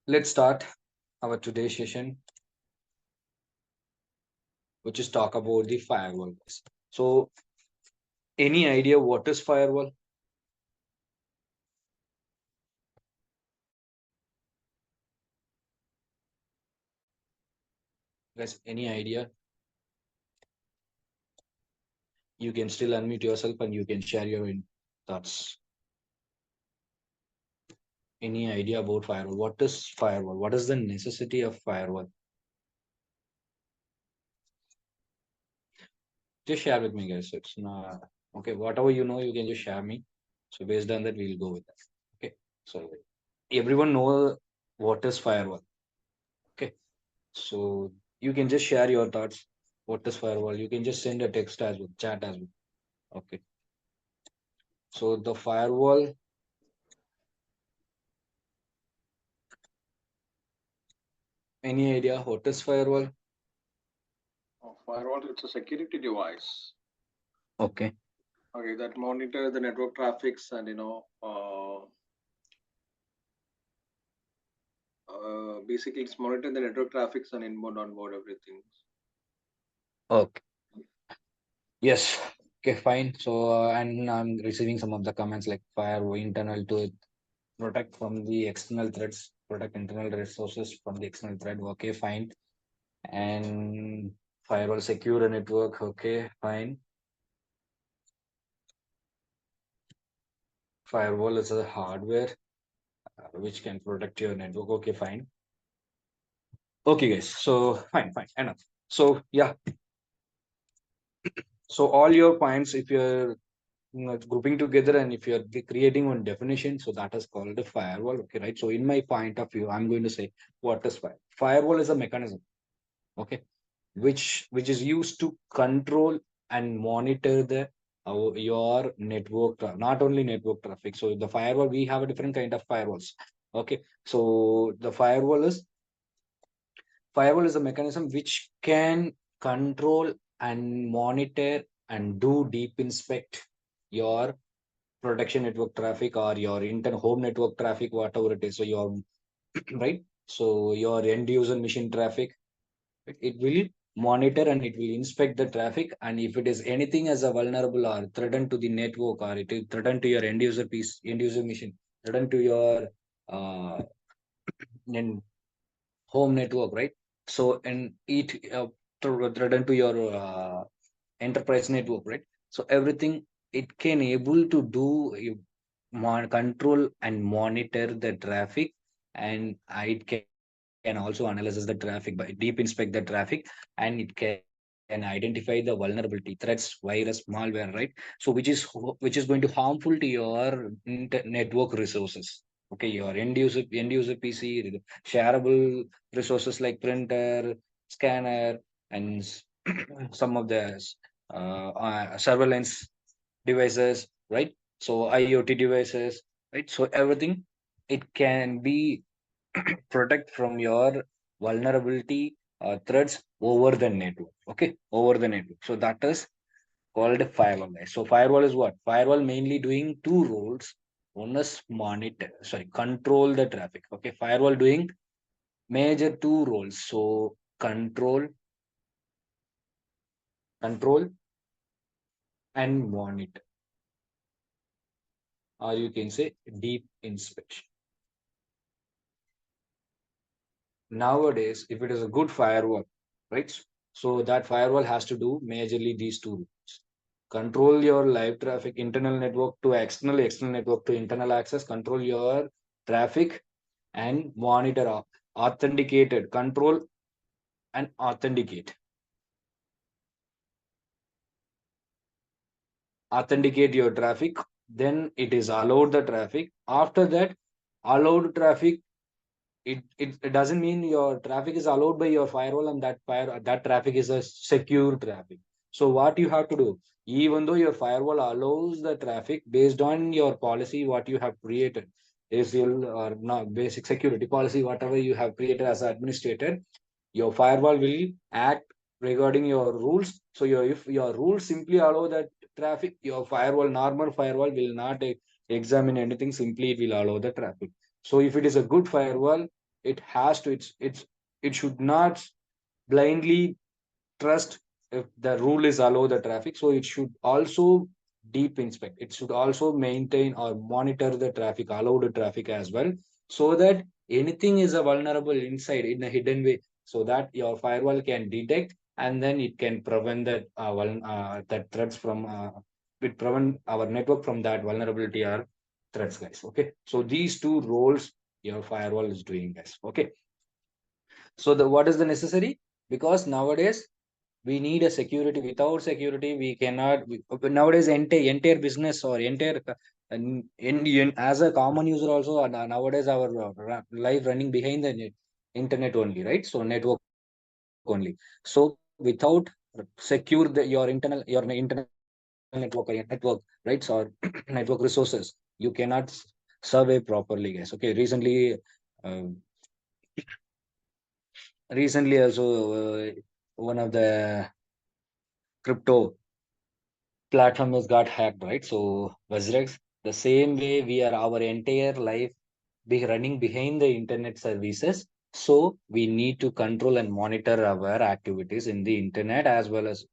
Let's start our today's session, which is talk about the firewall. So, any idea what is firewall? Guys, any idea? You can still unmute yourself and you can share your thoughts. Any idea about firewall? What is firewall? What is the necessity of firewall? Just share with me, guys. It's not okay. Whatever you know, you can just share me. So based on that, we'll go with that. Okay. So everyone know what is firewall. Okay. So you can just share your thoughts. What is firewall? You can just send a text as well, chat as well. Okay. So the firewall, any idea what is firewall? Firewall, it's a security device. Okay. Okay, that monitor the network traffics and basically it's monitor the network traffics and inbound, onboard, everything. Okay. Yes. Okay, fine. So and I'm receiving some of the comments like firewall internal to it, protect from the external threats, protect internal resources from the external threat. Okay, fine. And firewall secure a network. Okay, fine. Firewall is a hardware which can protect your network. Okay, fine. Okay, guys. So fine, enough. So yeah. So all your points, if you're grouping together and if you're creating one definition, so that is called a firewall. Okay, right. So in my point of view, I'm going to say what is firewall. Firewall is a mechanism. Okay, which is used to control and monitor the your network not only network traffic. So the firewall, we have a different kind of firewalls. Okay, so the firewall is a mechanism which can control and monitor and do deep inspect your protection network traffic or your internal home network traffic, whatever it is. So your right, so your end user machine traffic, it will monitor and it will inspect the traffic, and if it is anything as a vulnerable or threaten to the network, or it will threaten to your end user piece, end user machine, threaten to your uh, home network, right? So and it threaten to your enterprise network, right? So everything it can able to do, control and monitor the traffic, and it can also analyze the traffic by deep inspect the traffic, and it can identify the vulnerability, threats, virus, malware, right? So which is going to harmful to your network resources. Okay, your end user PC, shareable resources like printer, scanner, and some of the surveillance devices, right? So IoT devices, right? So everything it can be protect from your vulnerability threats over the network. Okay, over the network. So that is called firewall, guys. So firewall is what? Firewall mainly doing two roles. One is control the traffic. Okay, firewall doing major two roles. So control and monitor, or you can say deep inspection. Nowadays, if it is a good firewall, right? So that firewall has to do majorly these two roles. Control your live traffic, internal network to external network to internal access, control your traffic, and monitor authenticated, control and authenticate your traffic. Then it is allowed the traffic. After that, allowed traffic, it doesn't mean your traffic is allowed by your firewall and that traffic is a secure traffic. So what you have to do, even though your firewall allows the traffic based on your policy, what you have created is your or not basic security policy, whatever you have created as an administrator, your firewall will act regarding your rules. So if your rules simply allow that traffic, your firewall, normal firewall will not examine anything, simply it will allow the traffic. So if it is a good firewall, it has to, it should not blindly trust if the rule is allow the traffic. So it should also deep inspect. It should also maintain or monitor the traffic, allow the traffic as well, so that anything is a vulnerable inside in a hidden way, so that your firewall can detect, and then it can prevent that threats from it prevent our network from that vulnerability or threats, guys. Okay, so these two roles your firewall is doing, guys. Okay, so the what is the necessary? Because nowadays we need a security. Without security we cannot nowadays entire business or entire as a common user also, nowadays our life running behind the internet only, right? So network only. So without secure your internal network network, right? Or network resources, you cannot survey properly, guys. Okay, uh, recently also, one of the crypto platform has got hacked, right? So 𝒊𝒓𝒄𝒄, the same way we are our entire life be running behind the internet services. So we need to control and monitor our activities in the internet, as well as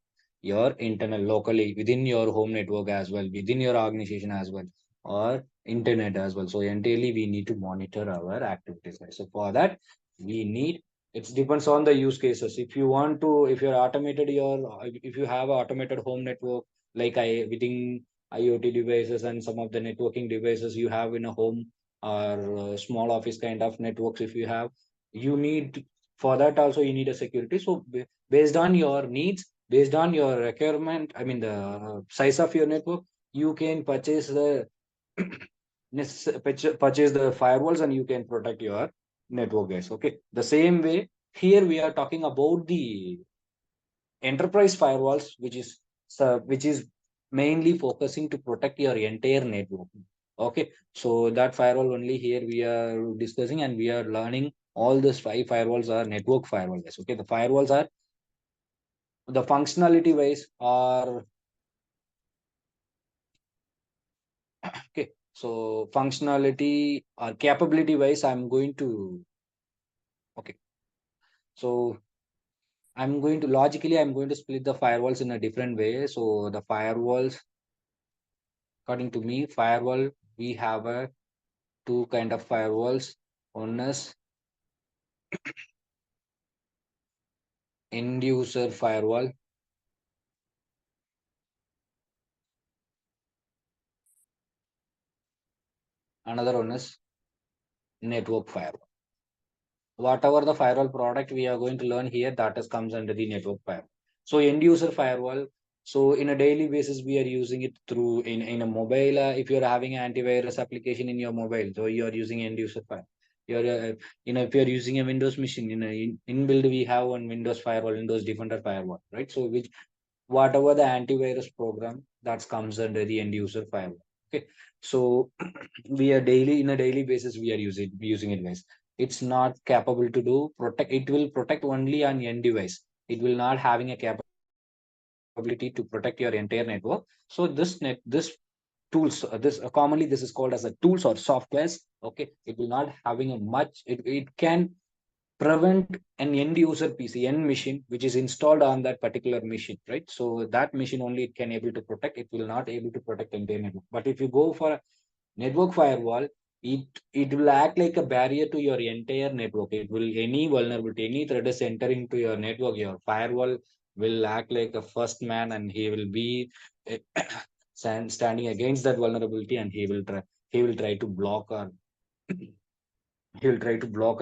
your internal locally within your home network as well, within your organization as well, or internet as well. So entirely we need to monitor our activities, guys. So for that we need, it depends on the use cases. If you want to, if you're automated your, if you have a automated home network, like I within IoT devices and some of the networking devices you have in a home, or small office kind of networks, if you have, you need, for that also you need a security. So based on your needs, based on your requirement, I mean the size of your network, you can purchase the purchase the firewalls, and you can protect your network, guys. Okay, the same way here we are talking about the enterprise firewalls, which is mainly focusing to protect your entire network. Okay, so that firewall only here we are discussing, and we are learning all these five firewalls are network firewalls. Okay, the firewalls are the functionality wise are okay. So functionality or capability wise, I'm going to, okay. So I'm going to split the firewalls in a different way. So the firewalls, according to me, firewall, we have a two kind of firewalls. One is end user firewall. Another one is network firewall. Whatever the firewall product we are going to learn here, that is comes under the network firewall. So end user firewall. So in a daily basis, we are using it through in a mobile. If you're having an antivirus application in your mobile, so you are using end user firewall. You're if you're using a Windows machine, inbuilt we have one Windows firewall, Windows Defender firewall, right? So which whatever the antivirus program that comes under the end user firewall. Okay, so we are daily in a daily basis we are using it, guys. It's not capable to do protect. It will protect only on end device. It will not having a capability to protect your entire network. So this tools, this commonly this is called as a tools or softwares. Okay, it will not having a much. It can prevent an end user PC, end machine, which is installed on that particular machine, right? So that machine only it can able to protect. It will not able to protect entire network. But if you go for a network firewall, it will act like a barrier to your entire network. It will any vulnerability, any threat is entering to your network, your firewall will act like a first man, and he will be standing against that vulnerability, and he will try to block or he'll try to block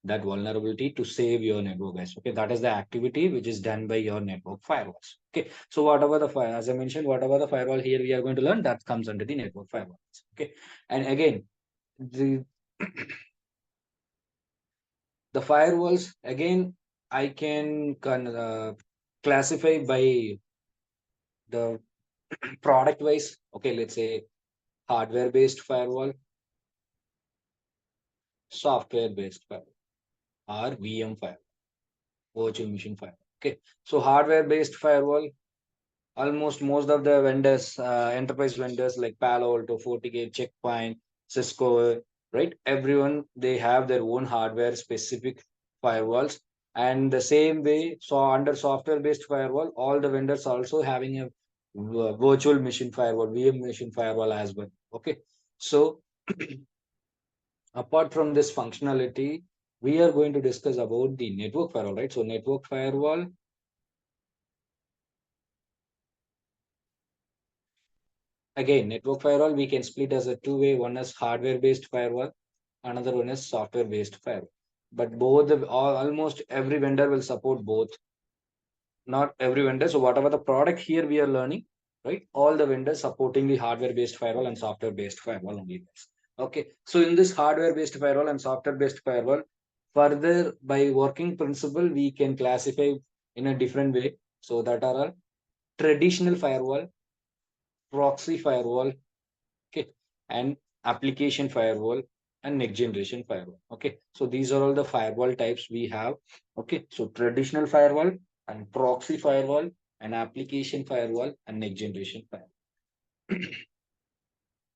that vulnerability to save your network, guys. Okay, that is the activity which is done by your network firewalls. Okay, so whatever the fire, as I mentioned, whatever the firewall here we are going to learn, that comes under the network firewalls. Okay, and again, the the firewalls again, I can classify by the product wise. Okay, let's say hardware based firewall, software based firewall, or VM firewall, virtual machine firewall. Okay, so hardware based firewall, almost most of the vendors, enterprise vendors like Palo Alto, FortiGate, Checkpoint, Cisco. right? Everyone, they have their own hardware specific firewalls. And the same way, so under software based firewall, all the vendors also having a virtual machine firewall, VM machine firewall as well. Okay. So apart from this functionality, we are going to discuss about the network firewall, right? So network firewall, again, network firewall, we can split as a two-way. One is hardware-based firewall, another one is software-based firewall. But almost every vendor will support both. Not every vendor. So whatever the product here we are learning, right? All the vendors supporting the hardware-based firewall and software-based firewall only. Okay. So in this hardware-based firewall and software-based firewall, further by working principle, we can classify in a different way. So that are all traditional firewall, proxy firewall, okay, and application firewall and next generation firewall. Okay, so these are all the firewall types we have. Okay, so traditional firewall and proxy firewall and application firewall and next generation firewall.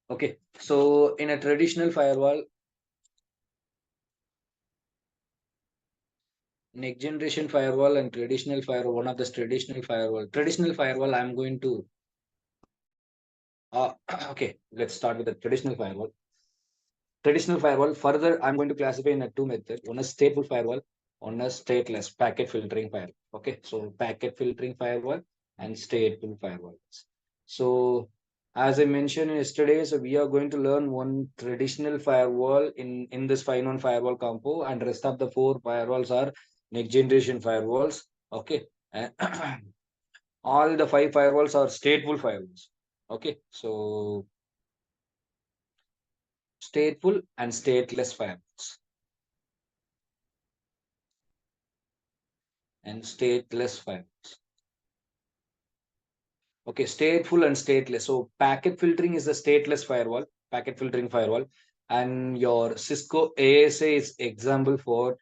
Okay, so in a traditional firewall, next generation firewall and traditional firewall, one of the traditional firewall, I'm going to okay, let's start with the traditional firewall. Traditional firewall, further, I'm going to classify in a two methods. One is stateful firewall, one is stateless packet filtering firewall. Okay, so packet filtering firewall and stateful firewall. So as I mentioned yesterday, so we are going to learn one traditional firewall in this 5in1 firewall combo, and rest of the four firewalls are next generation firewalls. Okay, and all the five firewalls are stateful firewalls. Okay, so stateful and stateless firewalls. And stateless files. Okay, stateful and stateless. So packet filtering is the stateless firewall, packet filtering firewall, and your Cisco ASA is example for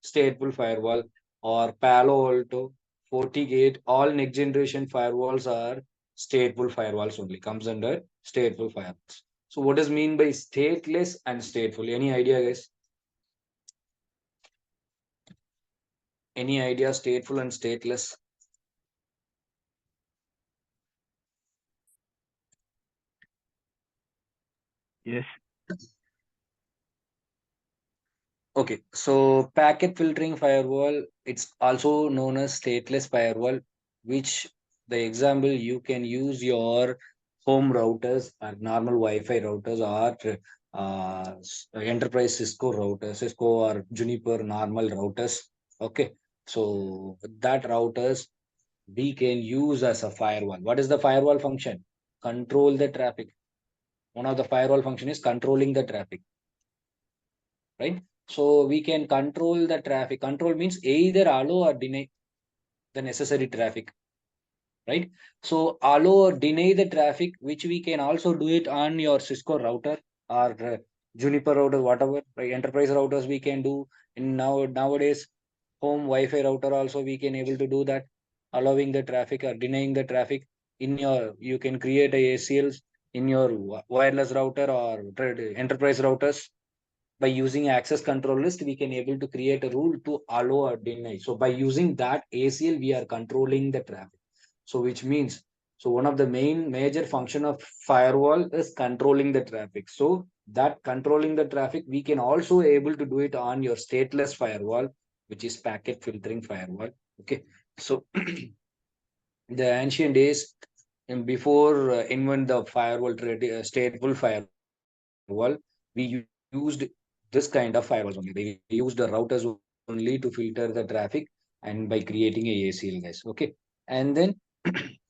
stateful firewall, or Paloalto, FortiGate. All next generation firewalls are stateful firewalls only. Comes under stateful firewalls. So what does mean by stateless and stateful? Any idea, guys? Any idea? Stateful and stateless. Yes. Okay, so packet filtering firewall, it's also known as stateless firewall, which the example you can use your home routers or normal Wi-Fi routers, or enterprise Cisco routers, Cisco or Juniper normal routers. Okay, so that routers we can use as a firewall. What is the firewall function? Control the traffic. One of the firewall function is controlling the traffic, right? So we can control the traffic. Control means either allow or deny the necessary traffic, right? So allow or deny the traffic, which we can also do it on your Cisco router or Juniper router, whatever, right? Enterprise routers we can do. In nowadays home Wi-Fi router also we can able to do that, allowing the traffic or denying the traffic. In your, you can create a ACLs in your wireless router or enterprise routers. By using access control list, we can able to create a rule to allow or deny. So by using that ACL, we are controlling the traffic. So which means, so one of the main major function of firewall is controlling the traffic. So that controlling the traffic, we can also able to do it on your stateless firewall, which is packet filtering firewall. Okay, so the ancient days, and before invent the firewall, stateful firewall, we used this kind of firewalls only. They used the routers only to filter the traffic, and by creating a ACL, guys. Okay, and then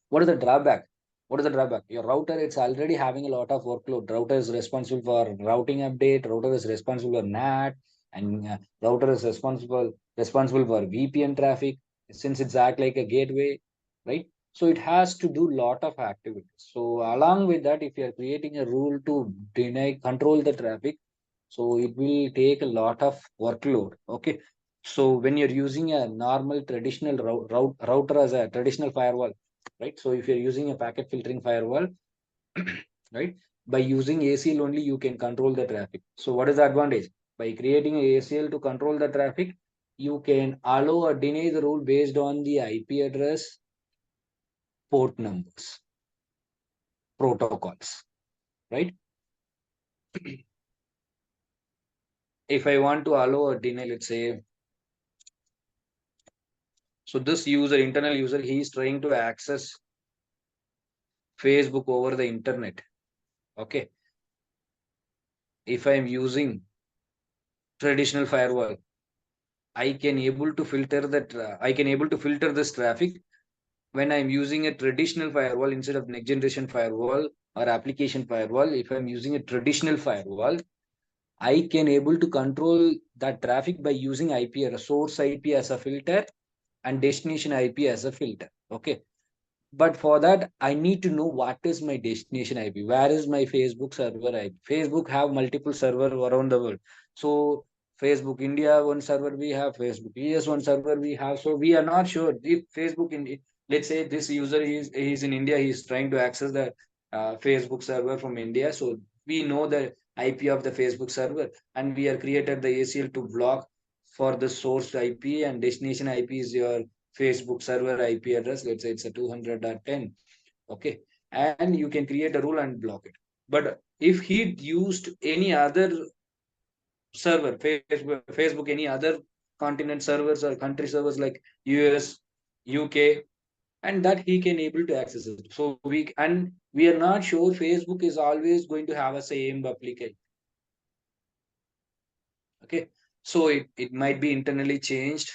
what is the drawback? What is the drawback? Your router, it's already having a lot of workload. Router is responsible for routing update. Router is responsible for NAT, and router is responsible for VPN traffic. Since it's act like a gateway, right? So it has to do lot of activities. So along with that, if you are creating a rule to control the traffic, so it will take a lot of workload. Okay, so when you're using a normal traditional router as a traditional firewall, right? So if you're using a packet filtering firewall, right, by using ACL only you can control the traffic. So what is the advantage? By creating a ACL to control the traffic, you can allow or deny the rule based on the IP address, port numbers, protocols, right? If I want to allow or deny, let's say, so this user, internal user, he is trying to access Facebook over the internet. Okay. If I am using traditional firewall, I can able to filter that. I can able to filter this traffic when I'm using a traditional firewall instead of next generation firewall or application firewall. If I'm using a traditional firewall, I can able to control that traffic by using IP or a source IP as a filter and destination IP as a filter. Okay. But for that, I need to know what is my destination IP. Where is my Facebook server IP? Facebook have multiple server around the world. So Facebook India one server we have, Facebook US one server we have. So we are not sure if Facebook in, let's say this user is in India, he's trying to access the Facebook server from India. So we know the IP of the Facebook server, and we are created the ACL to block for the source IP, and destination IP is your Facebook server IP address. Let's say it's a 200.10. Okay. And you can create a rule and block it. But if he used any other server, Facebook, any other continent servers or country servers like US, UK, and that he can able to access it. So we are not sure Facebook is always going to have a same replicate. Okay. So it might be internally changed,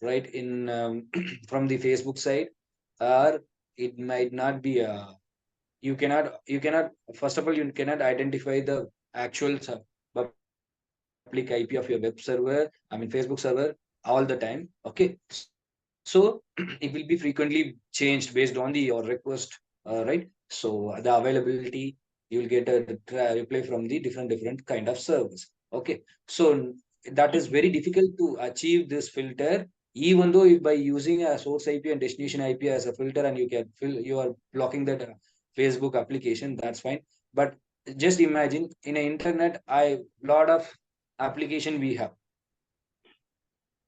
right, in from the Facebook side, or it might not be you cannot first of all you cannot identify the actual public IP of your web server, I mean Facebook server, all the time. Okay. So it will be frequently changed based on the your request, right? So the availability, you will get a reply from the different kind of service. Okay. So that is very difficult to achieve this filter, even though if by using a source IP and destination IP as a filter, and you are blocking that Facebook application, that's fine. But just imagine in the internet, I lot of application we have,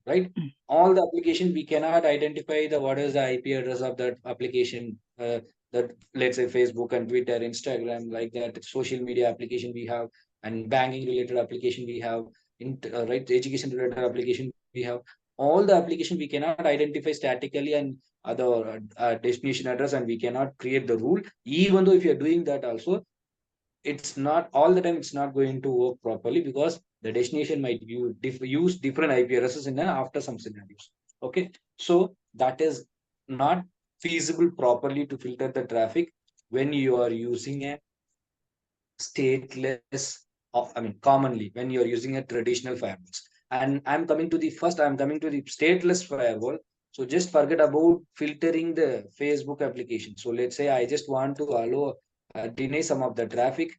right? All the application we cannot identify the what is the IP address of that application. That, let's say, Facebook and Twitter, Instagram, like that social media application we have, and banking related application we have, right, education related application we have. All the application we cannot identify statically and other destination address, and we cannot create the rule. Even though if you're doing that also, it's not all the time, it's not going to work properly, because the destination might use different IP addresses in after some scenarios. Okay. So that is not feasible properly to filter the traffic when you are using a stateless I mean commonly when you are using a traditional firewalls. And I'm coming to the stateless firewall. So just forget about filtering the Facebook application. So let's say I just want to allow deny some of the traffic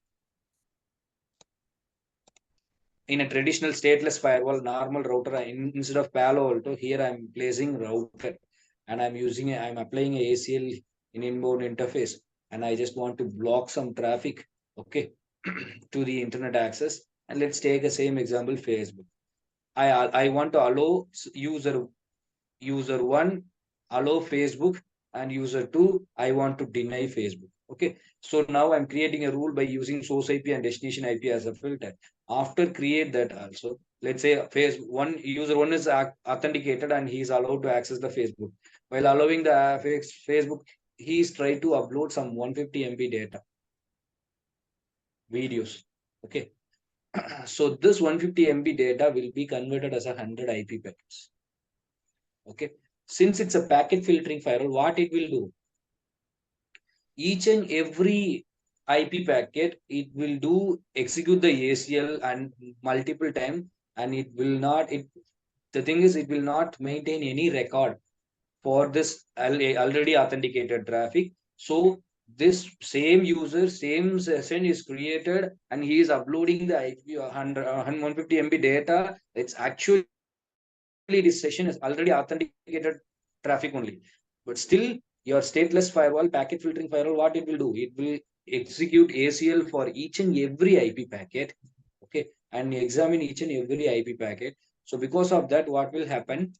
in a traditional stateless firewall, normal router, instead of Paloalto, here I'm placing router, and I'm applying a ACL in inbound interface, and I just want to block some traffic, okay, to the internet access. And let's take the same example, Facebook. I want to allow user one allow Facebook, and user two I want to deny Facebook. Okay. So now I'm creating a rule by using source IP and destination IP as a filter. After create that also, let's say user one is authenticated and he is allowed to access the Facebook. While allowing the Facebook, he is trying to upload some 150 MB data videos. Okay. So this 150 MB data will be converted as 100 IP packets. Okay. Since it's a packet filtering firewall, what it will do? Each and every IP packet, it will do execute the ACL and multiple time, and it will not. The thing is, it will not maintain any record for this already authenticated traffic. So this same user, same session is created, and he is uploading the IP 150 MB data. It's actually this session is already authenticated traffic only. But still, your stateless firewall, packet filtering firewall, what it will do? It will execute ACL for each and every IP packet, okay, and examine each and every IP packet. So because of that, what will happen?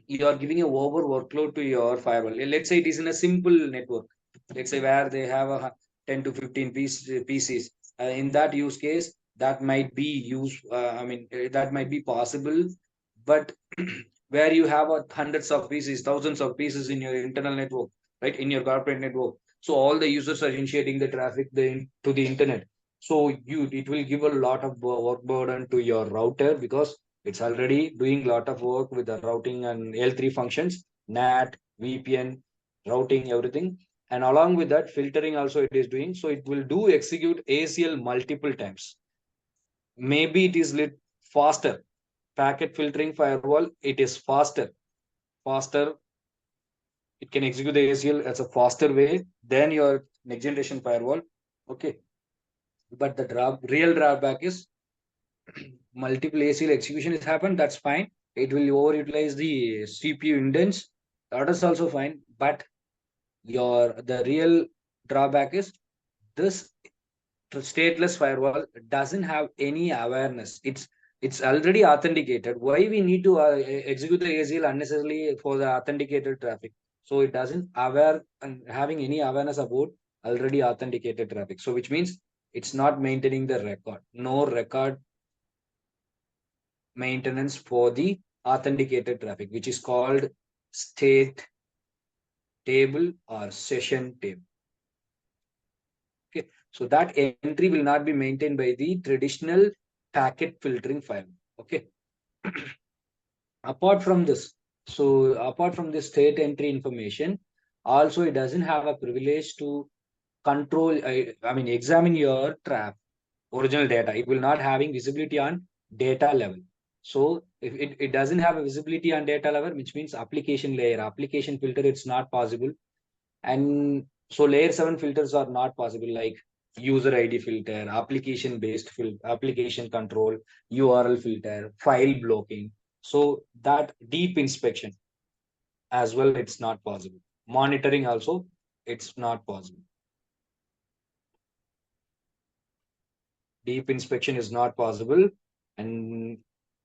You are giving a over workload to your firewall. Let's say it is in a simple network. Let's say where they have a 10 to 15 PCs. In that use case, that might be used. That might be possible, but where you have hundreds of pieces, thousands of pieces in your internal network, right, in your corporate network. So all the users are initiating the traffic to the internet. So it will give a lot of work burden to your router because it's already doing a lot of work with the routing and L3 functions, NAT, VPN, routing, everything. And along with that, filtering also it is doing. So it will do execute ACL multiple times. Maybe it is faster. Packet filtering firewall, it is faster. It can execute the ACL as a faster way than your next generation firewall. Okay. But the real drawback is multiple ACL execution is happened. That's fine. It will overutilize the CPU indents. That is also fine. But the real drawback is this stateless firewall doesn't have any awareness. It's already authenticated. Why we need to execute the ACL unnecessarily for the authenticated traffic? So it doesn't aware and having any awareness about already authenticated traffic. So which means it's not maintaining the record. No record maintenance for the authenticated traffic, which is called state table or session table. Okay, so that entry will not be maintained by the traditional packet filtering file. Okay. Apart from this, apart from the state entry information, also it doesn't have a privilege to control. Examine your original data. It will not having visibility on data level. So if it doesn't have a visibility on data level, which means application layer, application filter, it's not possible. And so layer 7 filters are not possible, like user ID filter, application based filter, application control, URL filter, file blocking. So that deep inspection as well, it's not possible. Monitoring also, it's not possible. Deep inspection is not possible, and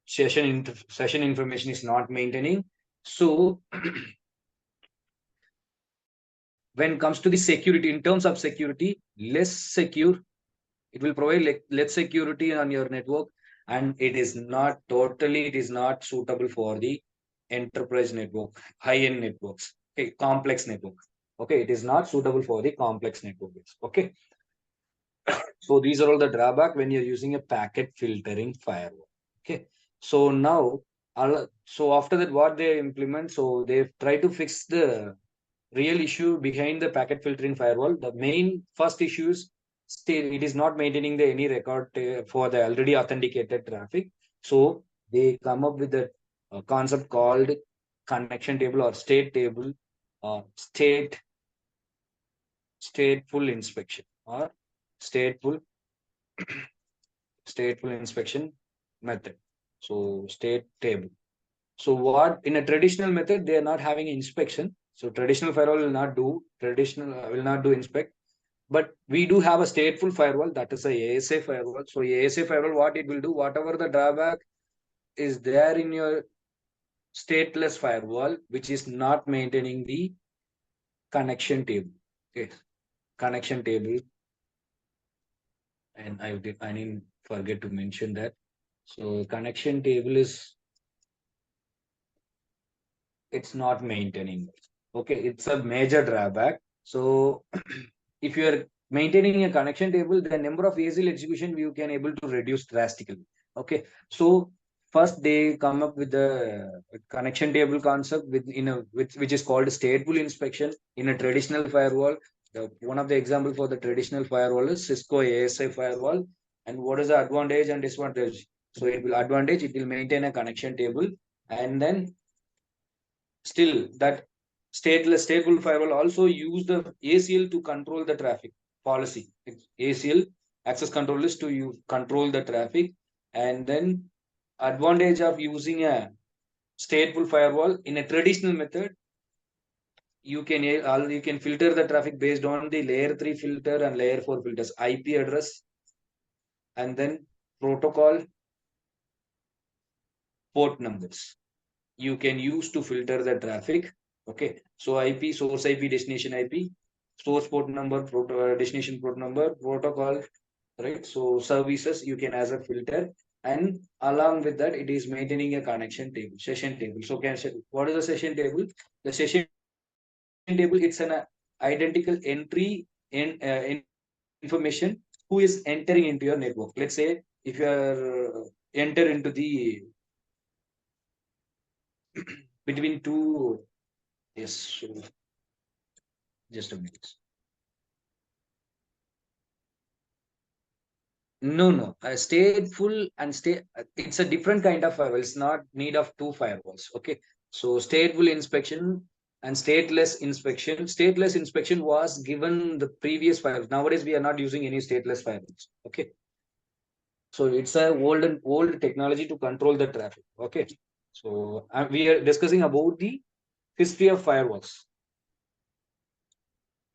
session information is not maintaining. So when it comes to the security, in terms of security, less secure. It will provide less security on your network, and it is not suitable for the enterprise network, high-end networks, okay, complex network. Okay, it is not suitable for the complex networks. Okay, so these are all the drawback when you're using a packet filtering firewall. Okay, so now, so after that, what they implement, so they try to fix the real issue behind the packet filtering firewall. The main first issue is still it is not maintaining any record for the already authenticated traffic. So they come up with a concept called connection table or state table, state stateful inspection or stateful stateful inspection method. So state table. So what in a traditional method they are not having inspection. So traditional firewall will not do inspect. But we do have a stateful firewall, that is a ASA firewall. So ASA firewall, what it will do, whatever the drawback is there in your stateless firewall, which is not maintaining the connection table. Okay, connection table, and I didn't forget to mention that. So connection table is it's not maintaining. Okay, it's a major drawback. So if you are maintaining a connection table, the number of ASL execution you can able to reduce drastically. Okay, so first they come up with the connection table concept which is called stateful inspection in a traditional firewall. One of the example for the traditional firewall is Cisco ASI firewall. And what is the advantage and disadvantage? So it will maintain a connection table, and then still that stateful firewall also use the ACL to control the traffic policy. ACL access control is to control the traffic. And then advantage of using a stateful firewall in a traditional method, you can filter the traffic based on the layer 3 filter and layer 4 filters, IP address, and then protocol, port numbers. You can use to filter the traffic. Okay, so IP, source IP, destination IP, source port number, destination port number, protocol, right? So services you can as a filter, and along with that, it is maintaining a connection table, session table. So what is the session table? The session table, it's an identical entry in information who is entering into your network. Let's say if you are enter into the between two, yes, so just a minute. No. Stateful and it's a different kind of firewall. It's not need of two firewalls. Okay. So stateful inspection and stateless inspection. Stateless inspection was given the previous firewalls. Nowadays, we are not using any stateless firewalls. Okay. So it's a old technology to control the traffic. Okay. So we are discussing about the history of firewalls.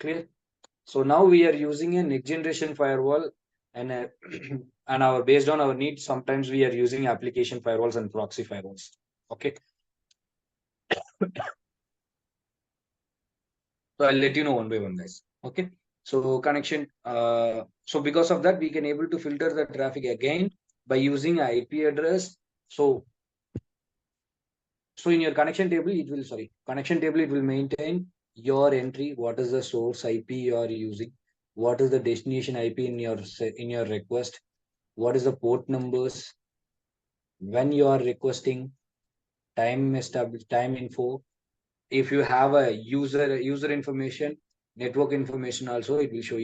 Clear? So now we are using a next generation firewall, and and our based on our needs, sometimes we are using application firewalls and proxy firewalls. Okay. So I'll let you know one by one, guys. Okay. So connection. So because of that, we can able to filter the traffic again by using IP address. So in your connection table, it will maintain your entry. What is the source IP you are using? What is the destination IP in your request? What is the port numbers? When you are requesting, time info. If you have a user information, network information also, it will show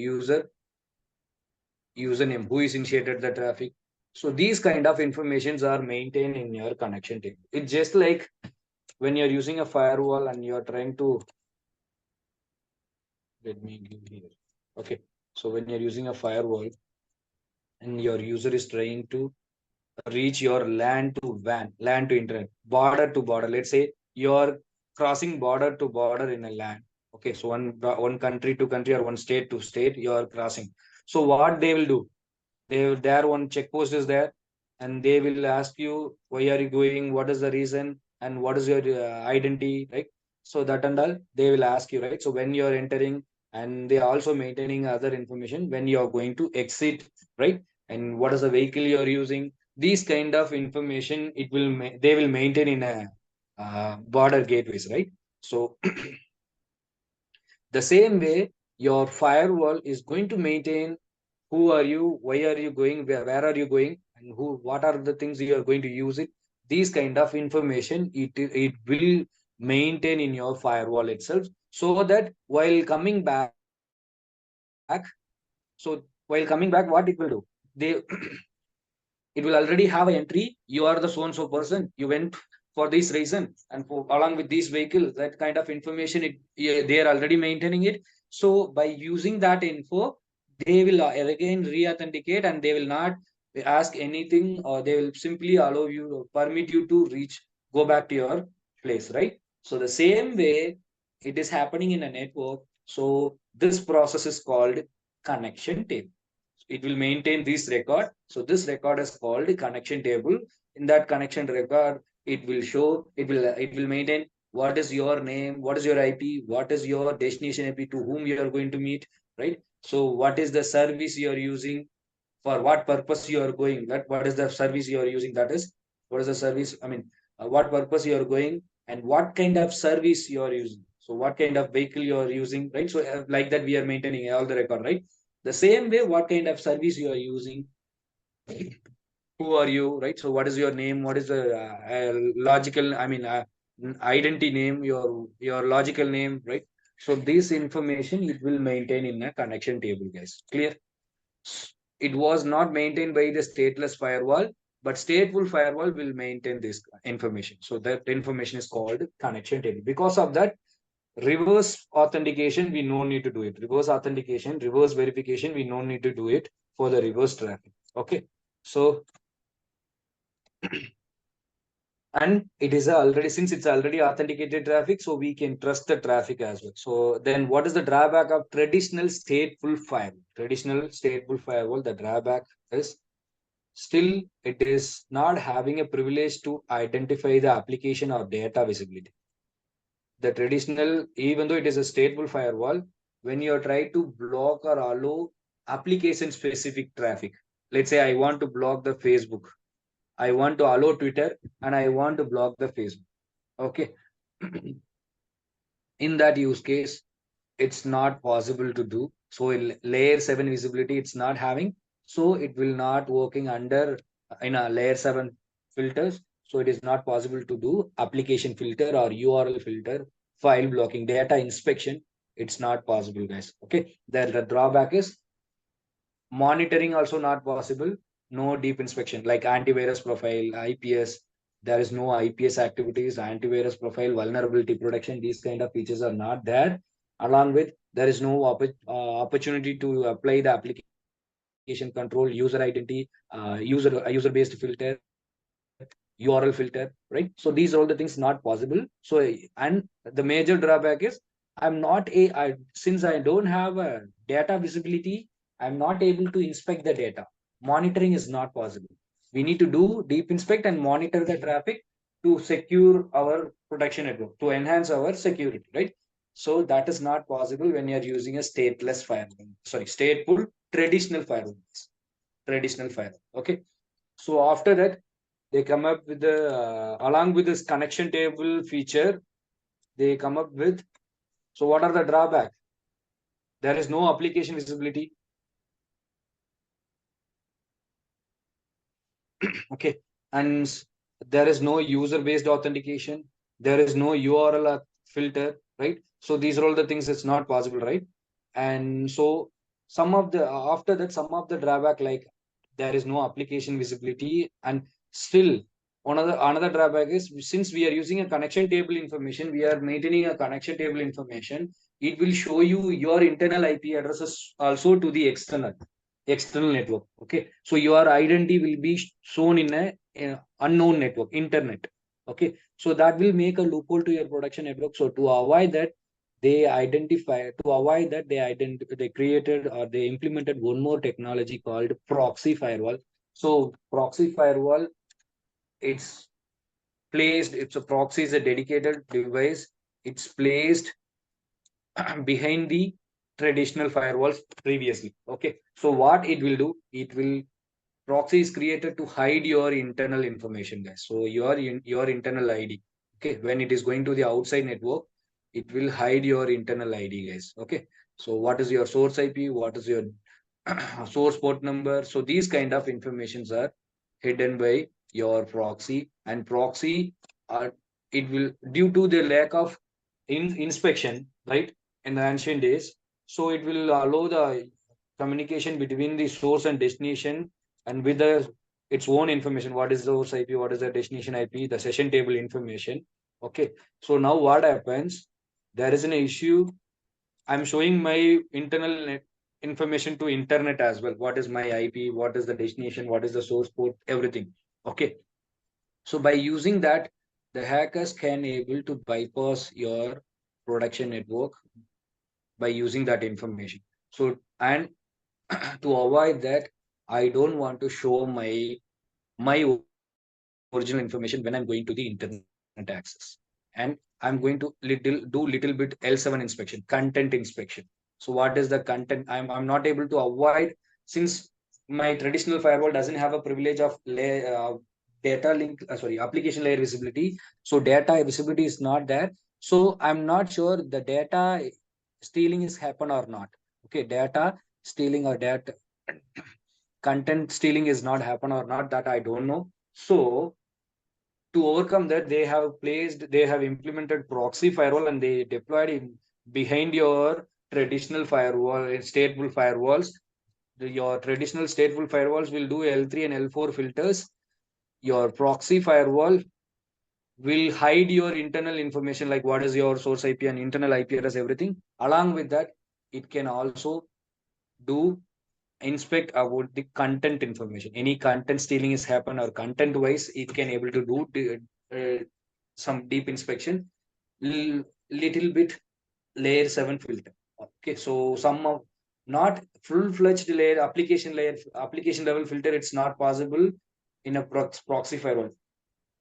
username, who is initiated the traffic. So these kind of informations are maintained in your connection table. It's just like when you're using a firewall and you're trying to, let me give here. Okay. So when you're using a firewall and your user is trying to reach your LAN to WAN, LAN to internet, border to border. Let's say you're crossing border to border in a LAN. Okay, so one country to country or one state to state, you're crossing. So what they will do? There one checkpost is there, and they will ask you why are you going, what is the reason, and what is your identity, right? So that and all they will ask you, right? So when you're entering, and they are also maintaining other information when you're going to exit, right? And what is the vehicle you're using? These kind of information they will maintain in a border gateways, right? So the same way, your firewall is going to maintain who are you, why are you going, where are you going, and what are the things you are going to use it. These kind of information, it will maintain in your firewall itself, so that while coming back, what it will do, they it will already have an entry. You are the so and so person. You went for this reason, and along with this vehicle, that kind of information. They are already maintaining it. So by using that info, they will again re-authenticate, and they will not ask anything, or they will simply allow you, permit you to go back to your place, right? So the same way it is happening in a network. So this process is called connection table. It will maintain this record. So this record is called connection table. In that connection record, it will maintain what is your name, what is your IP, what is your destination IP, to whom you are going to meet, right? So what is the service you are using, for what purpose you are going, that what is the service you are using, that is what is the service, what purpose you are going, and what kind of service you are using, so what kind of vehicle you are using, right? So like that we are maintaining all the record, right? The same way, what kind of service you are using, who are you, right? So what is your name, what is the logical, identity name, your logical name, right? So this information, it will maintain in a connection table, guys. Clear? It was not maintained by the stateless firewall, but stateful firewall will maintain this information. So that information is called connection table. Because of that, reverse authentication, we no need to do it. Reverse authentication, reverse verification, we no need to do it for the reverse traffic. Okay. So And it is already, since it's already authenticated traffic, so we can trust the traffic as well. So then what is the drawback of traditional stateful firewall? Traditional stateful firewall, the drawback is still it is not having a privilege to identify the application or data visibility. The traditional, even though it is a stateful firewall, when you try to block or allow application specific traffic, let's say I want to block the Facebook, I want to allow Twitter, and I want to block the Facebook. Okay. In that use case, it's not possible to do. So in layer 7 visibility, it's not having. So it will not working under in a layer 7 filters. So it is not possible to do application filter or URL filter, file blocking, data inspection. It's not possible, guys. Okay. The drawback is monitoring also not possible. No deep inspection like antivirus profile, IPS. There is no IPS activities, antivirus profile, vulnerability protection. These kind of features are not there. Along with there is no opportunity to apply the application control, user identity, user based filter, URL filter, right? So these are all the things not possible. So and the major drawback is since I don't have a data visibility, I'm not able to inspect the data. Monitoring is not possible. We need to do deep inspect and monitor the traffic to secure our production network, to enhance our security, right? So that is not possible when you're using a stateless firewall. Sorry, stateful traditional firewall. Traditional firewall. Okay. So after that, they come up with the along with this connection table feature, they come up with. So what are the drawback? There is no application visibility. Okay. And there is no user based authentication. There is no URL filter, right? So these are all the things that's not possible, right? And so some of the after that, some of the drawback, like there is no application visibility. And still another drawback is, since we are using a connection table information, we are maintaining a connection table information, it will show you your internal IP addresses also to the external network. Okay. So your identity will be shown in a unknown network, internet. Okay. So that will make a loophole to your production network. So to avoid that, they created or they implemented one more technology called proxy firewall. So proxy firewall, it's it's a proxy is a dedicated device. It's placed behind the traditional firewalls previously. Okay. So what it will do, it will proxy is created to hide your internal information, guys. So your internal ID. Okay. When it is going to the outside network, it will hide your internal ID, guys. Okay. So what is your source IP? What is your source port number? So these kind of informations are hidden by your proxy. And proxy, it will, due to the lack of inspection, right, in the ancient days, so it will allow the communication between the source and destination, and with its own information. What is the source IP? What is the destination IP? The session table information. Okay. So now what happens? There is an issue. I'm showing my internal information to internet as well. What is my IP? What is the destination? What is the source port? Everything. Okay. So by using that, the hackers can able to bypass your production network by using that information. So, and to avoid that, I don't want to show my original information when I'm going to the internet access. And I'm going to do little bit L7 inspection, content inspection. So what is the content? I'm not able to avoid, since my traditional firewall doesn't have a privilege of data link, sorry, application layer visibility. So data visibility is not there. So I'm not sure the data stealing is happen or not. Okay, data stealing or data content stealing is not happen or not, that I don't know. So to overcome that, they have implemented proxy firewall, and they deployed in behind your traditional firewall, stateful firewalls. Your traditional stateful firewalls will do L3 and L4 filters. Your proxy firewall will hide your internal information, like what is your source IP and internal IP address, everything. Along with that, it can also do inspect about the content information. Any content stealing is happen or content wise, it can able to do some deep inspection, little bit layer 7 filter. Okay, so some of not full-fledged layer application level filter, it's not possible in a proxy firewall,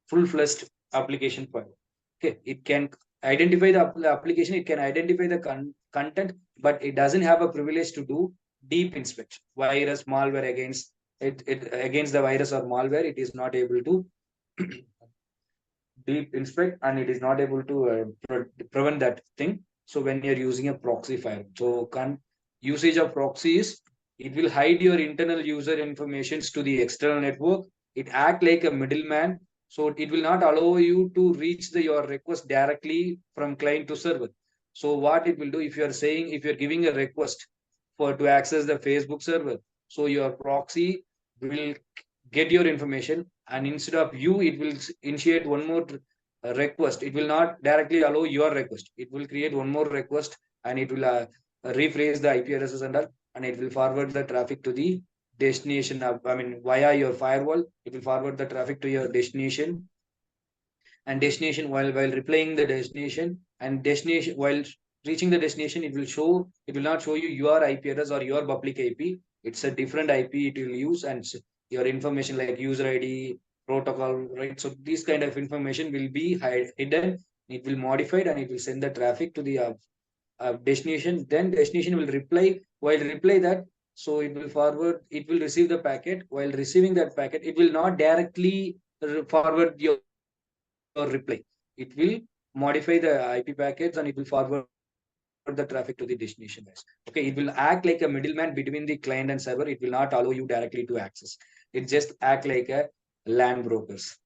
full-fledged application firewall. Okay, it can identify the application, it can identify the content, but it doesn't have a privilege to do deep inspection. Virus, malware against it against the virus or malware, it is not able to deep inspect, and it is not able to prevent that thing. So when you're using a proxy firewall, so usage of proxy is, it will hide your internal user informations to the external network. It act like a middleman, so it will not allow you to reach your request directly from client to server. So what it will do, if you're saying, if you're giving a request for to access the Facebook server, so your proxy will get your information, and instead of you, it will initiate one more request. It will not directly allow your request, it will create one more request, and it will rephrase the IP addresses and all, and it will forward the traffic to the destination via your firewall. It will forward the traffic to your destination, and destination, while replying the destination, and destination while reaching the destination, it will not show you your IP address or your public IP. It's a different IP it will use, and your information like user ID, protocol, right? So this kind of information will be hidden. It will modified, and it will send the traffic to the destination. Then destination will reply. While reply that, so it will forward. It will receive the packet. While receiving that packet, it will not directly forward your reply. It will modify the IP packets, and it will forward the traffic to the destination guys. Okay, it will act like a middleman between the client and server. It will not allow you directly to access. It just act like a land brokers.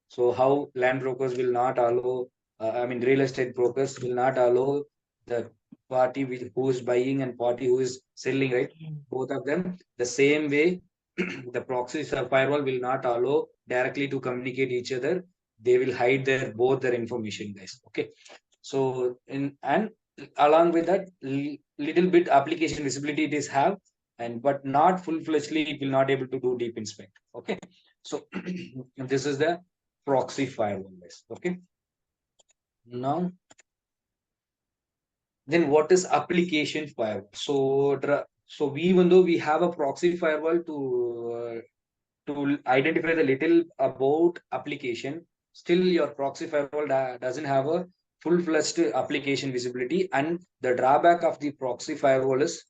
So how land brokers will not allow, real estate brokers will not allow the party who is buying and party who is selling, right? Both of them the same way. The proxies or firewall will not allow directly to communicate each other. They will hide both their information, guys. Okay, so and along with that, little bit application visibility it is have, and but not full-fledgedly, it will not able to do deep inspect. Okay, so this is the proxy firewall, guys. Okay, now then what is application firewall? So we, even though we have a proxy firewall to identify the little about application, still your proxy firewall doesn't have a full-fledged application visibility. And the drawback of the proxy firewall is,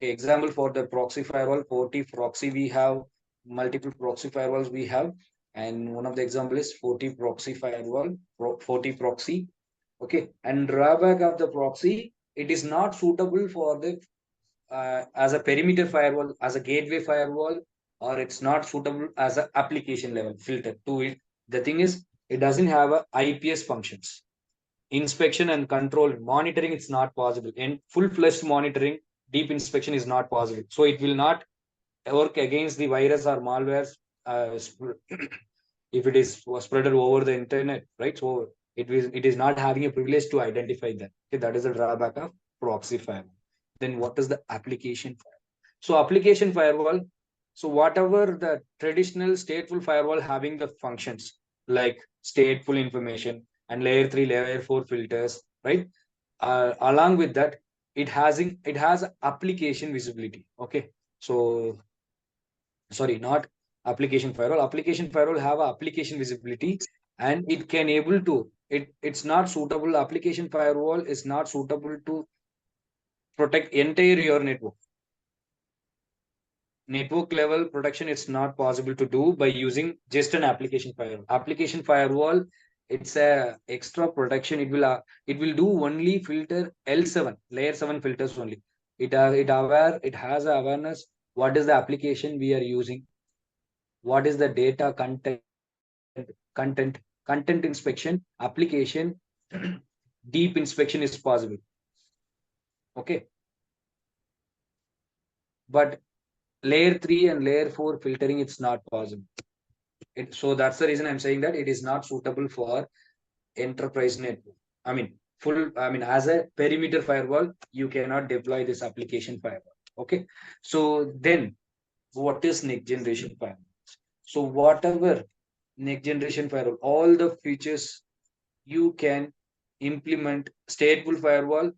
example for the proxy firewall, FortiProxy, we have multiple proxy firewalls we have, and one of the example is FortiProxy firewall, FortiProxy. Okay, and drawback of the proxy, it is not suitable for the as a perimeter firewall, as a gateway firewall, or it's not suitable as an application level filter to it. The thing is, it doesn't have a IPS functions. Inspection and control monitoring, it's not possible. And full-fledged monitoring, deep inspection is not possible. So it will not work against the virus or malware if it is spread over the internet, right? So it is not having a privilege to identify that. Okay, that is the drawback of proxy firewall. Then what is the application firewall? So application firewall, so whatever the traditional stateful firewall having the functions like stateful information and layer 3, layer 4 filters, right? Along with that, it has application visibility. Okay, so sorry, not application firewall. Application firewall have a application visibility, and it can able to it's not suitable. Application firewall is not suitable to protect entire your network level protection. It's not possible to do by using just an application firewall. Application firewall, it's a extra protection. It will do only filter L7 layer 7 filters only. It has a awareness what is the application we are using, what is the data content inspection, application deep inspection is possible. Okay, but layer 3 and layer 4 filtering, it's not possible. So that's the reason I'm saying that it is not suitable for enterprise network. As a perimeter firewall, you cannot deploy this application firewall. Okay, so then what is next generation firewall. So whatever next generation firewall, all the features you can implement stateful firewall,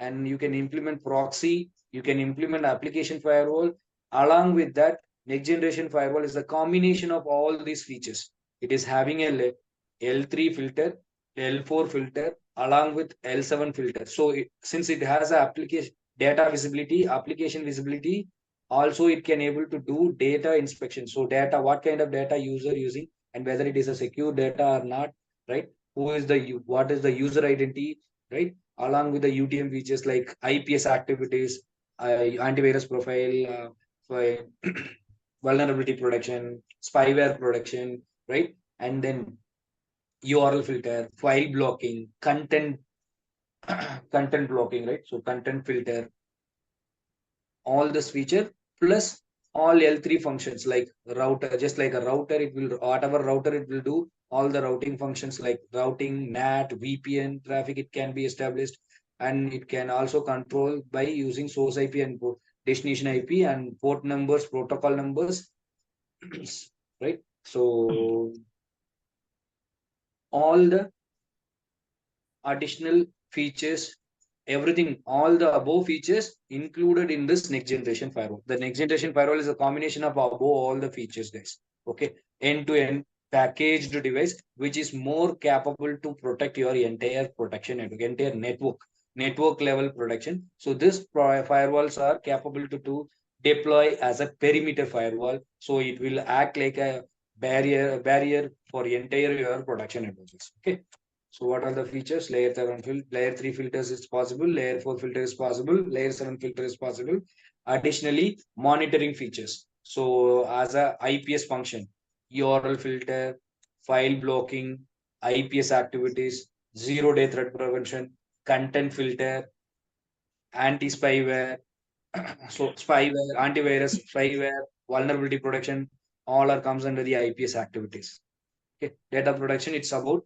and you can implement proxy, you can implement application firewall. Along with that, next generation firewall is a combination of all these features. It is having a L3 filter, L4 filter, along with L7 filter. So since it has a application data visibility, application visibility, also it can able to do data inspection. So data, what kind of data user using, and whether it is a secure data or not, right? Who is the what is the user identity, right? Along with the UTM features like IPS activities, antivirus profile, for vulnerability protection, spyware protection, right? And then URL filter, file blocking, content content blocking, right? So content filter, all this feature plus all L3 functions like router, just like a router, it will whatever router it will do, all the routing functions like routing, NAT, VPN traffic, it can be established, and it can also control by using source IP and destination IP and port numbers, protocol numbers, right? So all the additional features, everything, all the above features included in this next generation firewall. The next generation firewall is a combination of above all the features, guys. Okay, end to end packaged device, which is more capable to protect your entire protection network, entire network level protection. So this firewalls are capable to deploy as a perimeter firewall. So it will act like a barrier for entire your production networks. Okay. So what are the features? Layer 3 filters is possible, layer 4 filter is possible, layer 7 filter is possible. Additionally, monitoring features. So as a IPS function, URL filter, file blocking, IPS activities, zero-day threat prevention, content filter, anti-spyware, so spyware, antivirus, spyware, vulnerability protection, all are comes under the IPS activities. Okay, data protection, it's about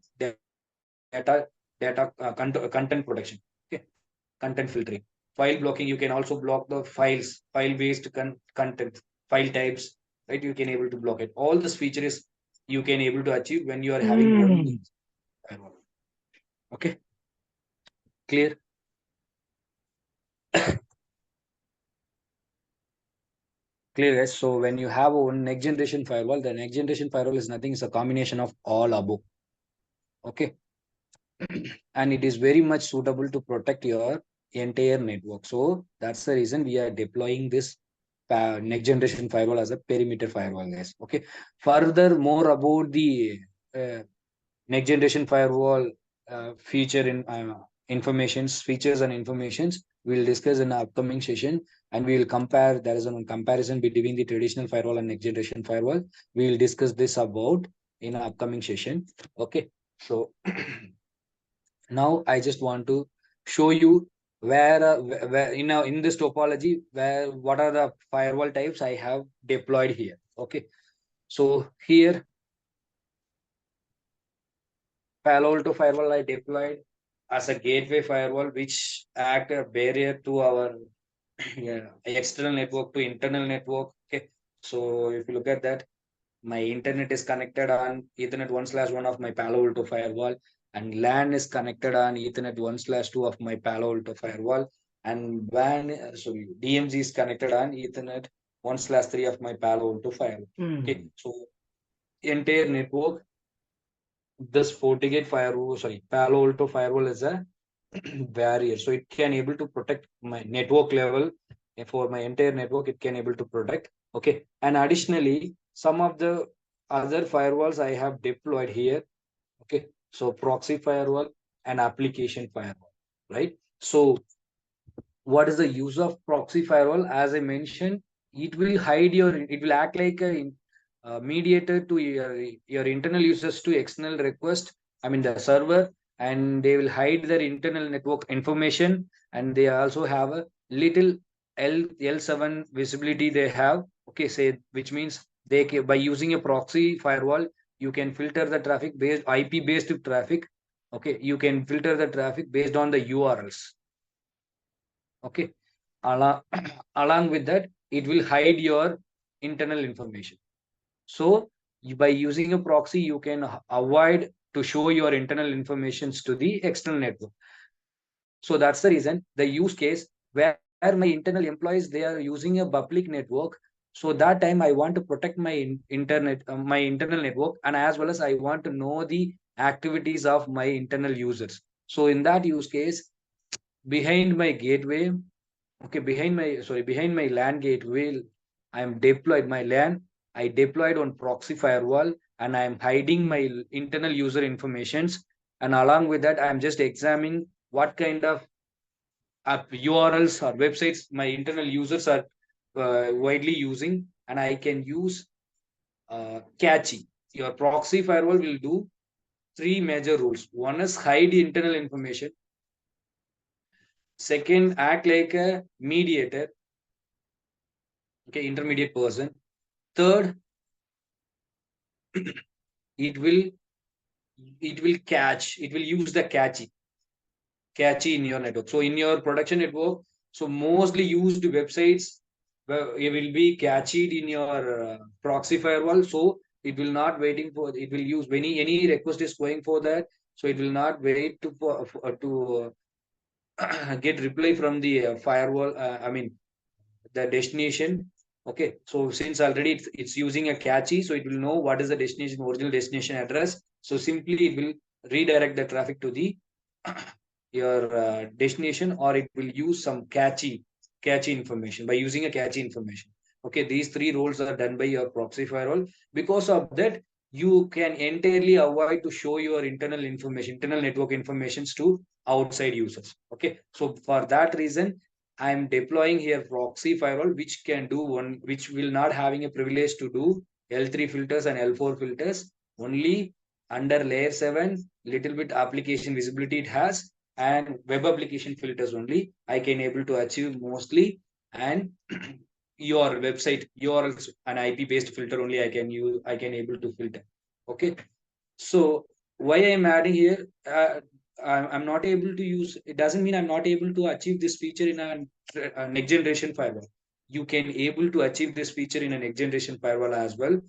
content protection. Okay, content filtering, file blocking, you can also block the files, file based content, file types, right? You can able to block it. All this features you can able to achieve when you are having one firewall. Okay, clear? Clear, guys. So when you have one next generation firewall, the next generation firewall is nothing, it's a combination of all above. Okay, and it is very much suitable to protect your entire network. So that's the reason we are deploying this next generation firewall as a perimeter firewall, guys. Okay, further more about the uh, next generation firewall feature in informations, features and informations we'll discuss in the upcoming session, and we will compare. There is a comparison between the traditional firewall and next generation firewall. We will discuss this about in our upcoming session. Okay, so now I just want to show you where in this topology, where what are the firewall types I have deployed here. Okay, so here Paloalto firewall I deployed as a gateway firewall, which act a barrier to our yeah, external network to internal network. Okay, so if you look at that, my internet is connected on Ethernet 1/1 of my Paloalto firewall, and LAN is connected on Ethernet 1/2 of my Paloalto firewall, and DMZ is connected on Ethernet 1/3 of my Paloalto firewall. Okay, so entire network, this FortiGate firewall, sorry, Paloalto firewall is a barrier, so it can able to protect my network level. For my entire network, it can able to protect. Okay, and additionally, some of the other firewalls I have deployed here. Okay, so proxy firewall and application firewall, right? So what is the use of proxy firewall? As I mentioned, it will act like a mediator to your internal users to external request, I mean the server, and they will hide their internal network information, and they also have a little L7 visibility they have. Okay, say, which means by using a proxy firewall, you can filter the traffic based IP based traffic. Okay, you can filter the traffic based on the URLs. Okay, along, along with that, it will hide your internal information. So by using a proxy, you can avoid to show your internal informations to the external network. So that's the reason the use case where my internal employees, they are using a public network. So that time I want to protect my my internal network, and as well as I want to know the activities of my internal users. So in that use case, behind my gateway, okay, behind my LAN gateway, I am deployed my LAN. I deployed on proxy firewall, and I am hiding my internal user informations. And along with that, I am just examining what kind of URLs or websites my internal users are widely using, and I can use catchy. Your proxy firewall will do three major rules. One is hide internal information. Second, act like a mediator, okay, intermediate person. Third, it will it will use the catchy in your network. So in your production network, so mostly used websites, it will be catched in your proxy firewall. So it will not waiting for, it will use any request is going for that. So it will not wait to get reply from the firewall. I mean the destination. Okay, so since already it's using a catchy, so it will know what is the destination, original destination address. So simply it will redirect the traffic to the your destination, or it will use some catchy information by using a catchy information. Okay, these three roles are done by your proxy firewall. Because of that, you can entirely avoid to show your internal information, internal network informations to outside users. Okay, so for that reason, I am deploying here proxy firewall, which can do one, which will not having a privilege to do L3 filters and L4 filters. Only under layer 7, little bit application visibility it has, and web application filters only I can able to achieve mostly. And your website URLs and IP based filter only I can able to filter. Okay, so why I am adding here, I'm not able to use, it doesn't mean I'm not able to achieve this feature in a next generation firewall. You can able to achieve this feature in a next generation firewall as well.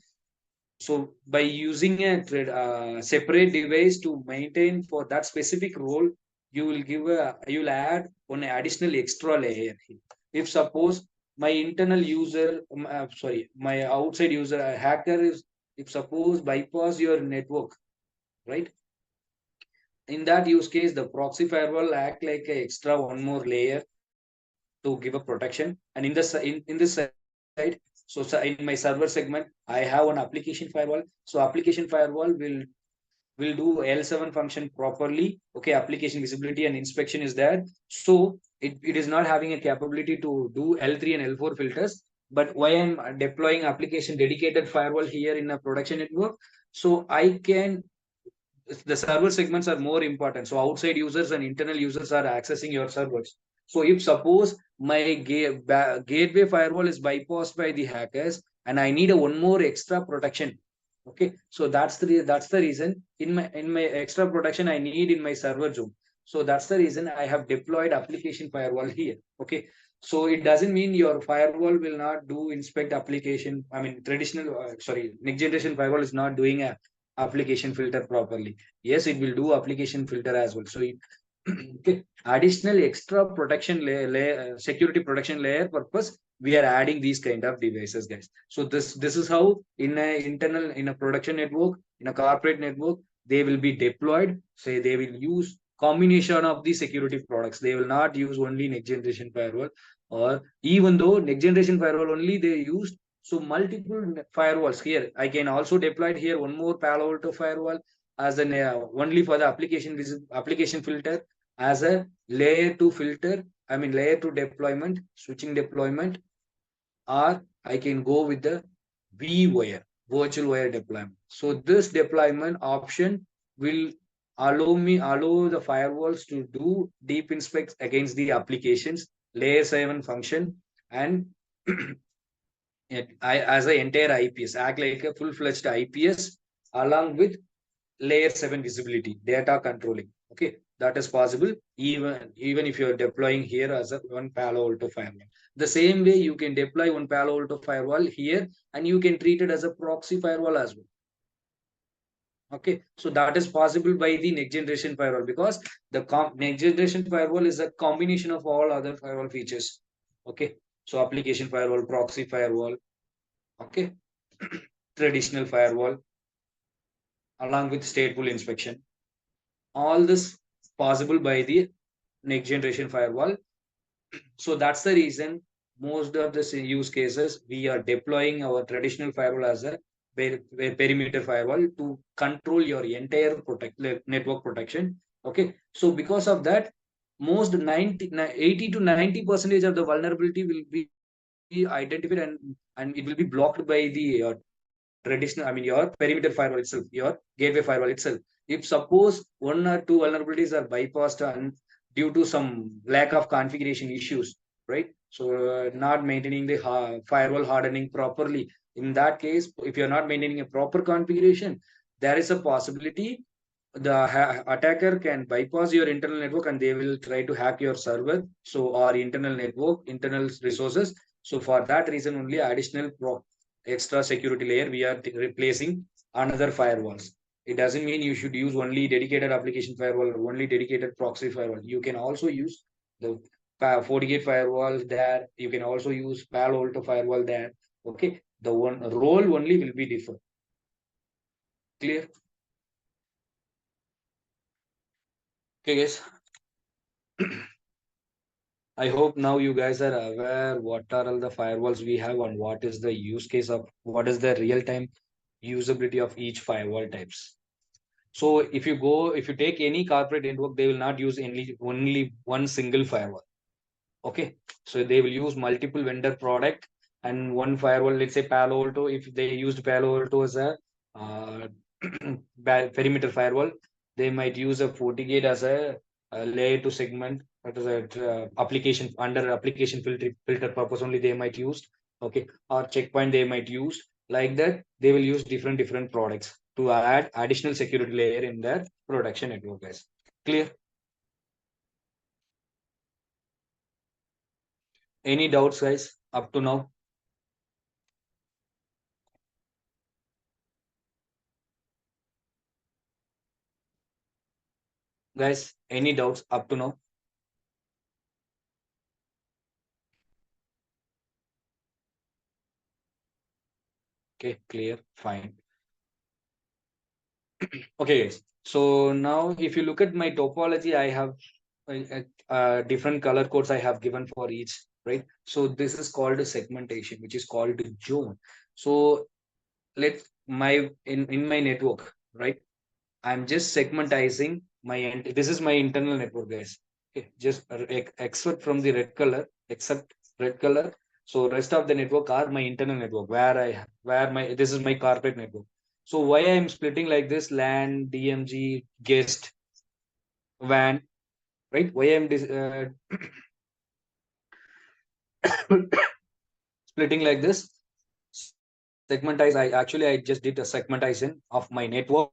So by using a separate device to maintain for that specific role, you will add one additional extra layer here. If suppose my internal user, sorry, my outside user, a hacker is, if suppose bypass your network, right? In that use case, the proxy firewall act like a extra one more layer to give a protection. And in this side, so in my server segment, I have one application firewall. So application firewall will do L7 function properly. Okay, application visibility and inspection is there. So it is not having a capability to do L3 and L4 filters. But why I'm deploying application dedicated firewall here in a production network, so I can, the server segments are more important. So outside users and internal users are accessing your servers. So if suppose my gateway firewall is bypassed by the hackers, and I need a one more extra protection. Okay, so that's the reason in my extra protection I need in my server zone. So that's the reason I have deployed application firewall here. Okay, so it doesn't mean your firewall will not do inspect application. I mean traditional sorry, next generation firewall is not doing a application filter properly. Yes, it will do application filter as well. So it, okay, additional extra protection layer, security protection layer purpose, we are adding these kind of devices, guys. So this is how in a internal, in a production network, in a corporate network, they will be deployed. Say they will use combination of the security products. They will not use only next generation firewall, or even though next generation firewall only they used, so multiple firewalls here. I can also deploy here one more Paloalto firewall as an only for the application filter, as a layer 2 filter. I mean layer 2 deployment, switching deployment, or I can go with the vWire, virtual wire deployment. So this deployment option will allow the firewalls to do deep inspects against the applications, layer 7 function, and as an entire IPS, act like a full-fledged IPS along with layer 7 visibility, data controlling. Okay, that is possible even if you're deploying here as a one Palo Alto firewall. The same way you can deploy one Paloalto firewall here, and you can treat it as a proxy firewall as well. Okay, so that is possible by the next generation firewall, because the next generation firewall is a combination of all other firewall features. Okay, so application firewall, proxy firewall, okay, traditional firewall, along with stateful inspection. All this possible by the next generation firewall. So that's the reason most of the use cases we are deploying our traditional firewall as a perimeter firewall to control your entire network protection. Okay, so because of that, most 80 to 90 percentage of the vulnerability will be identified, and it will be blocked by the traditional, I mean, your perimeter firewall itself, your gateway firewall itself. If suppose one or two vulnerabilities are bypassed and due to some lack of configuration issues, right? So not maintaining the firewall hardening properly. In that case, if you're not maintaining a proper configuration, there is a possibility the attacker can bypass your internal network and they will try to hack your server, so our internal network, internal resources. So for that reason only, additional extra security layer we are replacing another firewalls. It doesn't mean you should use only dedicated application firewall or only dedicated proxy firewall. You can also use the FortiGate firewall there. You can also use Paloalto firewall there. Okay, the one role only will be different. Clear? Okay, guys. I hope now you guys are aware what are all the firewalls we have and what is the use case of what is the real time usability of each firewall types. So if you take any corporate network, they will not use only one single firewall. Okay, so they will use multiple vendor product and one firewall. Let's say Palo Alto, if they used Palo Alto as a uh, perimeter firewall, they might use a FortiGate as a layer to segment, that is a application under application filter purpose only they might use. Okay, or checkpoint they might use. Like that, they will use different products to add additional security layer in their production network, guys. Clear? Any doubts, guys, up to now? Guys, any doubts up to now? Okay, clear, fine. Okay, guys. So now if you look at my topology, I have different color codes I have given for each, right? So this is called a segmentation, which is called a zone. So let in my network, right? I'm just segmentizing this is my internal network, guys. Okay, just except from the red color, except red color. So rest of the network are my internal network where my this is my corporate network. So why I'm splitting like this: LAN, DMG, guest, WAN, right? Why I'm splitting like this? Segmentize. I just did a segmentation of my network.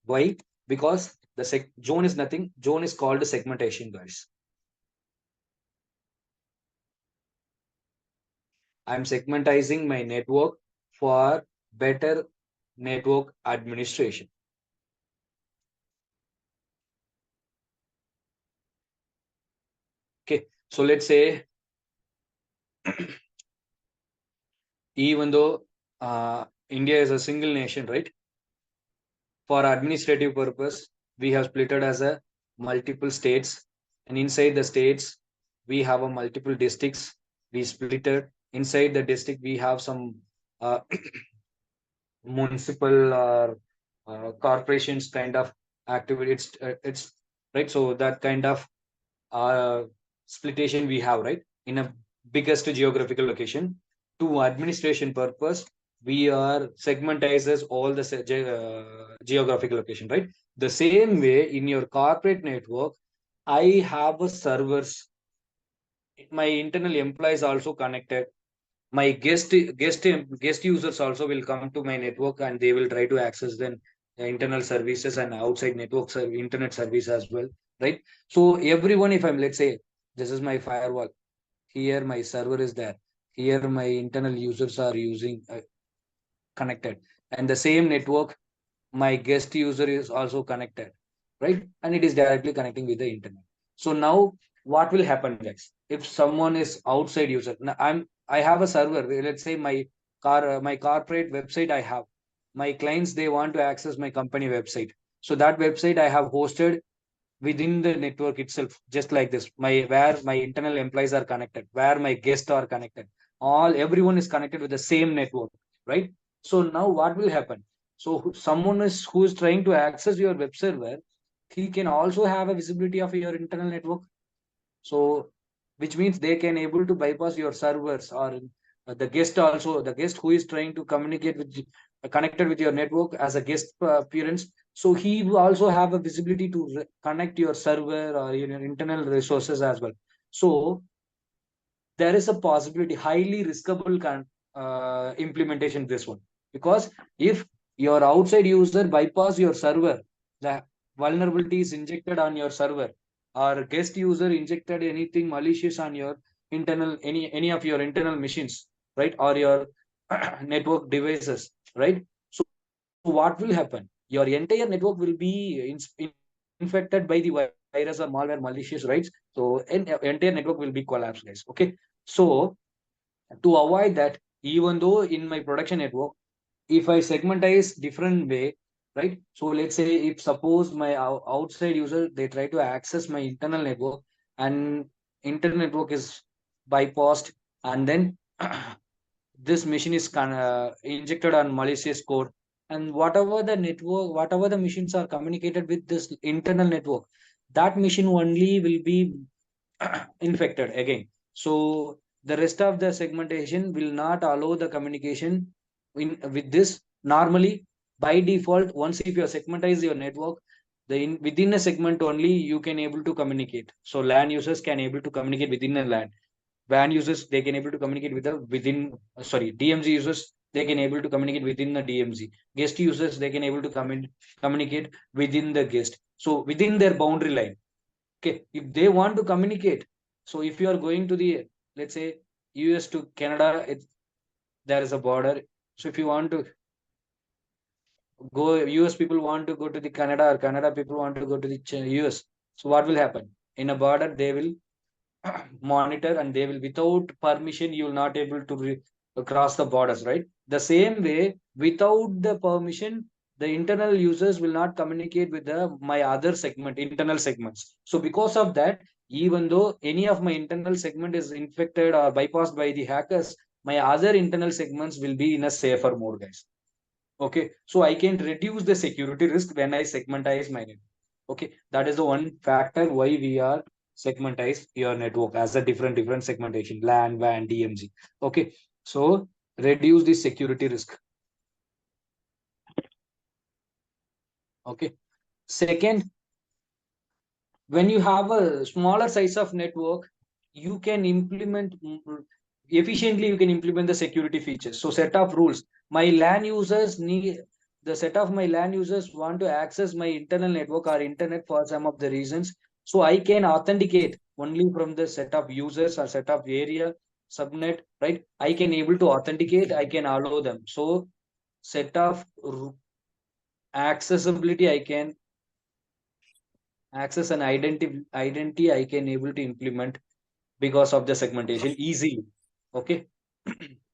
Why? Because the zone is nothing. Zone is called segmentation, guys. I'm segmentizing my network for better network administration. Okay, so let's say even though India is a single nation, right? For administrative purpose, we have split it as a multiple states, and inside the states, we have a multiple districts. We split it. Inside the district, we have some uh, municipal or corporations kind of activity. It's right. So that kind of uh, splitation we have, right, in a biggest geographical location. To administration purpose, we are segmentizes all the geographical location, right? The same way in your corporate network, I have a servers. My internal employees also connected. My guest users also will come to my network and they will try to access the internal services and outside network internet service as well, right? So everyone, if I'm, let's say this is my firewall, here my server is there, here my internal users are using connected, and the same network my guest user is also connected, right? And it is directly connecting with the internet. So now what will happen, guys? If someone is outside user, now I have a server. Let's say my corporate website I have. My clients, they want to access my company website. So that website I have hosted within the network itself, just like this. Where my internal employees are connected, where my guests are connected. Everyone is connected with the same network, right? So now what will happen? So someone who is trying to access your web server, he can also have a visibility of your internal network. So which means they can able to bypass your servers, or the guest also, the guest who is trying to communicate with connected with your network as a guest appearance. So he will also have a visibility to connect your server or your internal resources as well. So there is a possibility, highly riskable implementation this one, because if your outside user bypass your server, the vulnerability is injected on your server, or guest user injected anything malicious on your internal, any of your internal machines, right, or your network devices, right? So what will happen? Your entire network will be infected by the virus or malware malicious, right? So entire network will be collapsed, guys. Okay. So to avoid that, even though in my production network, if I segmentize different way, right? So let's say if suppose my outside user, they try to access my internal network, and internal network is bypassed, and then this machine is injected on malicious code, and whatever the network, whatever the machines are communicated with this internal network, that machine only will be infected again. So the rest of the segmentation will not allow the communication with this. Normally, by default, once if you segmentize your network, within a segment only you can able to communicate. So LAN users can able to communicate within a LAN. WAN users, they can able to communicate with the within, sorry, DMZ users, they can able to communicate within the DMZ. Guest users, they can able to communicate within the guest. So within their boundary line. Okay, if they want to communicate, so if you are going to the, let's say, US to Canada, there is a border. So if you want to go, US people want to go to the Canada, or Canada people want to go to the US. So what will happen? In a border, they will monitor, and they will, without permission, you will not able to cross the borders, right? The same way, without the permission, the internal users will not communicate with the my other segment, internal segments. So because of that, even though any of my internal segment is infected or bypassed by the hackers, my other internal segments will be in a safer mode, guys. Okay, so I can reduce the security risk when I segmentize my network. Okay, that is the one factor why we are segmentize your network as a different segmentation, LAN, WAN, DMZ. Okay, so reduce the security risk. Okay, second, when you have a smaller size of network, you can implement efficiently, you can implement the security features. So set of rules, my LAN users need, the set of my LAN users want to access my internal network or internet for some of the reasons. So I can authenticate only from the set of users or set of area subnet, right? I can able to authenticate, I can allow them. So set of accessibility, I can access an identity I can able to implement because of the segmentation easily. Okay.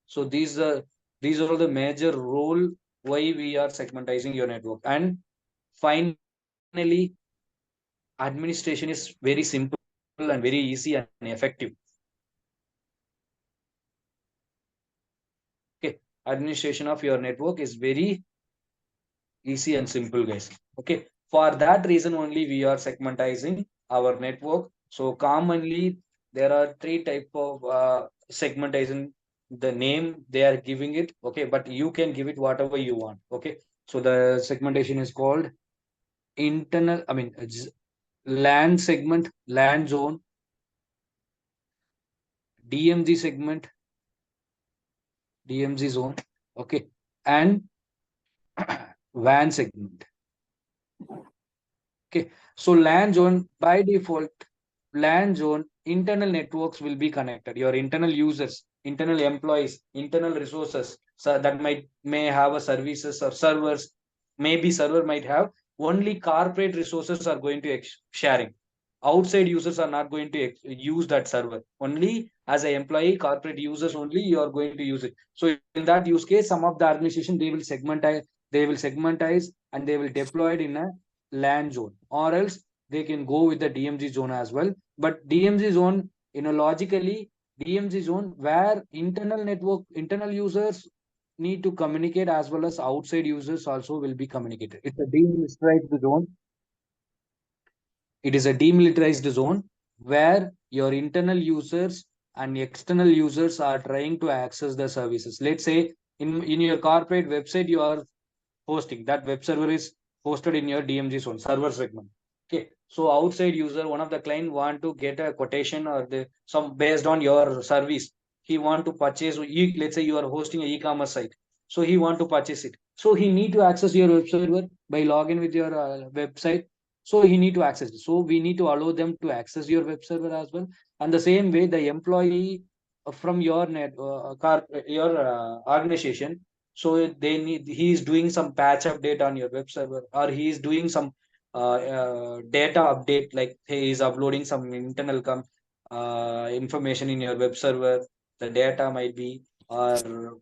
So these are the major role why we are segmentizing your network. And finally, administration is very simple and very easy and effective. Okay, administration of your network is very easy and simple, guys. Okay, for that reason only we are segmentizing our network. So commonly there are three type of segmentation, the name they are giving it. Okay, but you can give it whatever you want. Okay, so the segmentation is called internal, I mean, it's LAN segment, LAN zone, DMZ segment, DMZ zone. Okay, and WAN segment. Okay, so LAN zone by default, LAN zone internal networks will be connected. Your internal users, internal employees, internal resources. So that may have a services or servers. Maybe server might have only corporate resources are going to sharing. Outside users are not going to use that server. Only as an employee, corporate users only you are going to use it. So in that use case, some of the organization they will segmentize and they will deploy it in a LAN zone, or else they can go with the DMZ zone as well. But DMZ zone, logically, DMZ zone where internal users need to communicate as well as outside users also will be communicated. It's a demilitarized zone. It is a demilitarized zone where your internal users and external users are trying to access the services. Let's say in your corporate website, you are hosting. That web server is hosted in your DMZ zone, server segment. Okay. So outside user, one of the client want to get a quotation or some based on your service. He want to purchase, let's say you are hosting a e-commerce site. So he want to purchase it. So he need to access your web server by login with your website. So he need to access it. So we need to allow them to access your web server as well. And the same way, the employee from your your organization, so he is doing some patch update on your web server, or he is doing some data update, like he is uploading some internal information in your web server. The data might be, or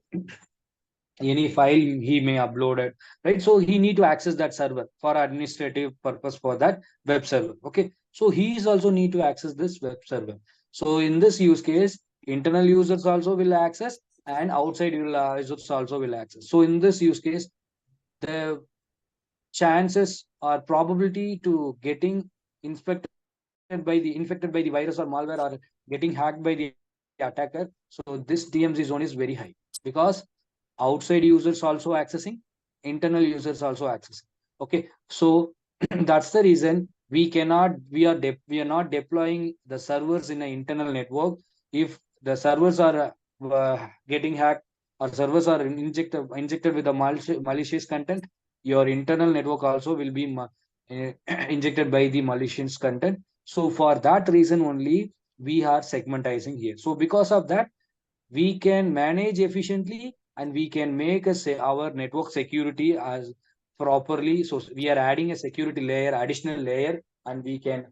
any file he may upload it, right? So he need to access that server for administrative purpose for that web server. Okay, so he is also need to access this web server. So in this use case, internal users also will access and outside users also will access. So in this use case, the chances or probability to getting infected by the virus or malware, or getting hacked by the attacker, so this DMZ zone is very high, because outside users also accessing, internal users also accessing. Okay, so that's the reason we are not deploying the servers in an internal network. If the servers are getting hacked, or servers are injected with the malicious content, your internal network also will be injected by the malicious content. So for that reason only we are segmentizing here. So because of that, we can manage efficiently and we can make our network security as properly. So we are adding a security layer, additional layer, and we can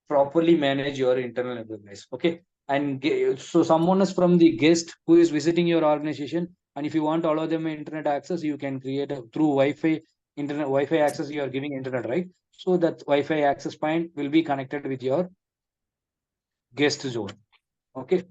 properly manage your internal network, guys. Okay. And so someone is from the guest who is visiting your organization, and if you want to allow them internet access, you can create through Wi-Fi access. You are giving internet, right? So that Wi-Fi access point will be connected with your guest zone. Okay.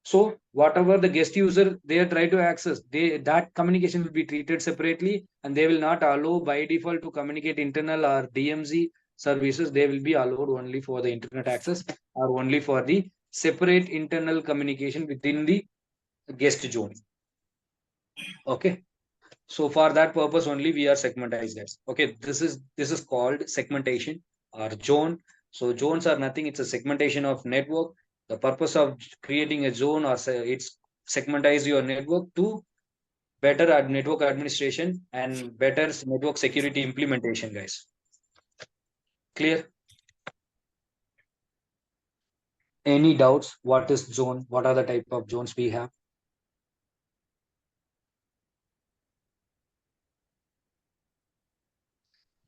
So whatever the guest user they try to access, that communication will be treated separately, and they will not allow by default to communicate internal or DMZ services. They will be allowed only for the internet access, or only for the separate internal communication within the guest zone. Okay. So for that purpose only we are segmentized, guys. Okay, this is called segmentation or zone. So zones are nothing. It's a segmentation of network. The purpose of creating a zone, or it's segmentize your network to better network administration and better network security implementation, guys. Clear? Any doubts? What is zone? What are the type of zones we have?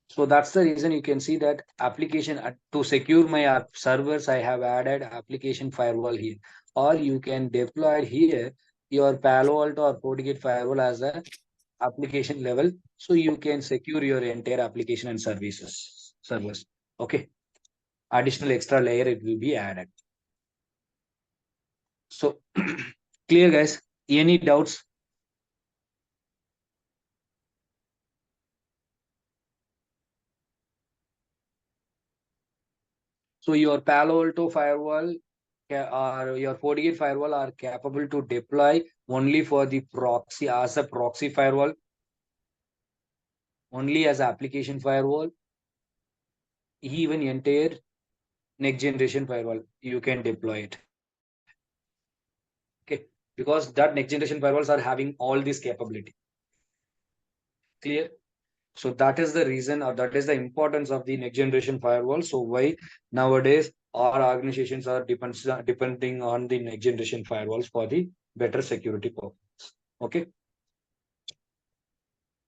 So that's the reason you can see that application to secure my servers, I have added application firewall here, or you can deploy here your Palo Alto or FortiGate firewall as a application level. So you can secure your entire application and servers. Okay. Additional extra layer, it will be added. So clear, guys? Any doubts? So your Palo Alto firewall or your FortiGate firewall are capable to deploy only for the proxy as a proxy firewall, only as application firewall, even entire next generation firewall, you can deploy it. Okay, because that next generation firewalls are having all this capability. Clear? So that is the reason, or that is the importance of the next generation firewall. So why nowadays our organizations are depending on the next generation firewalls for the better security performance. Okay,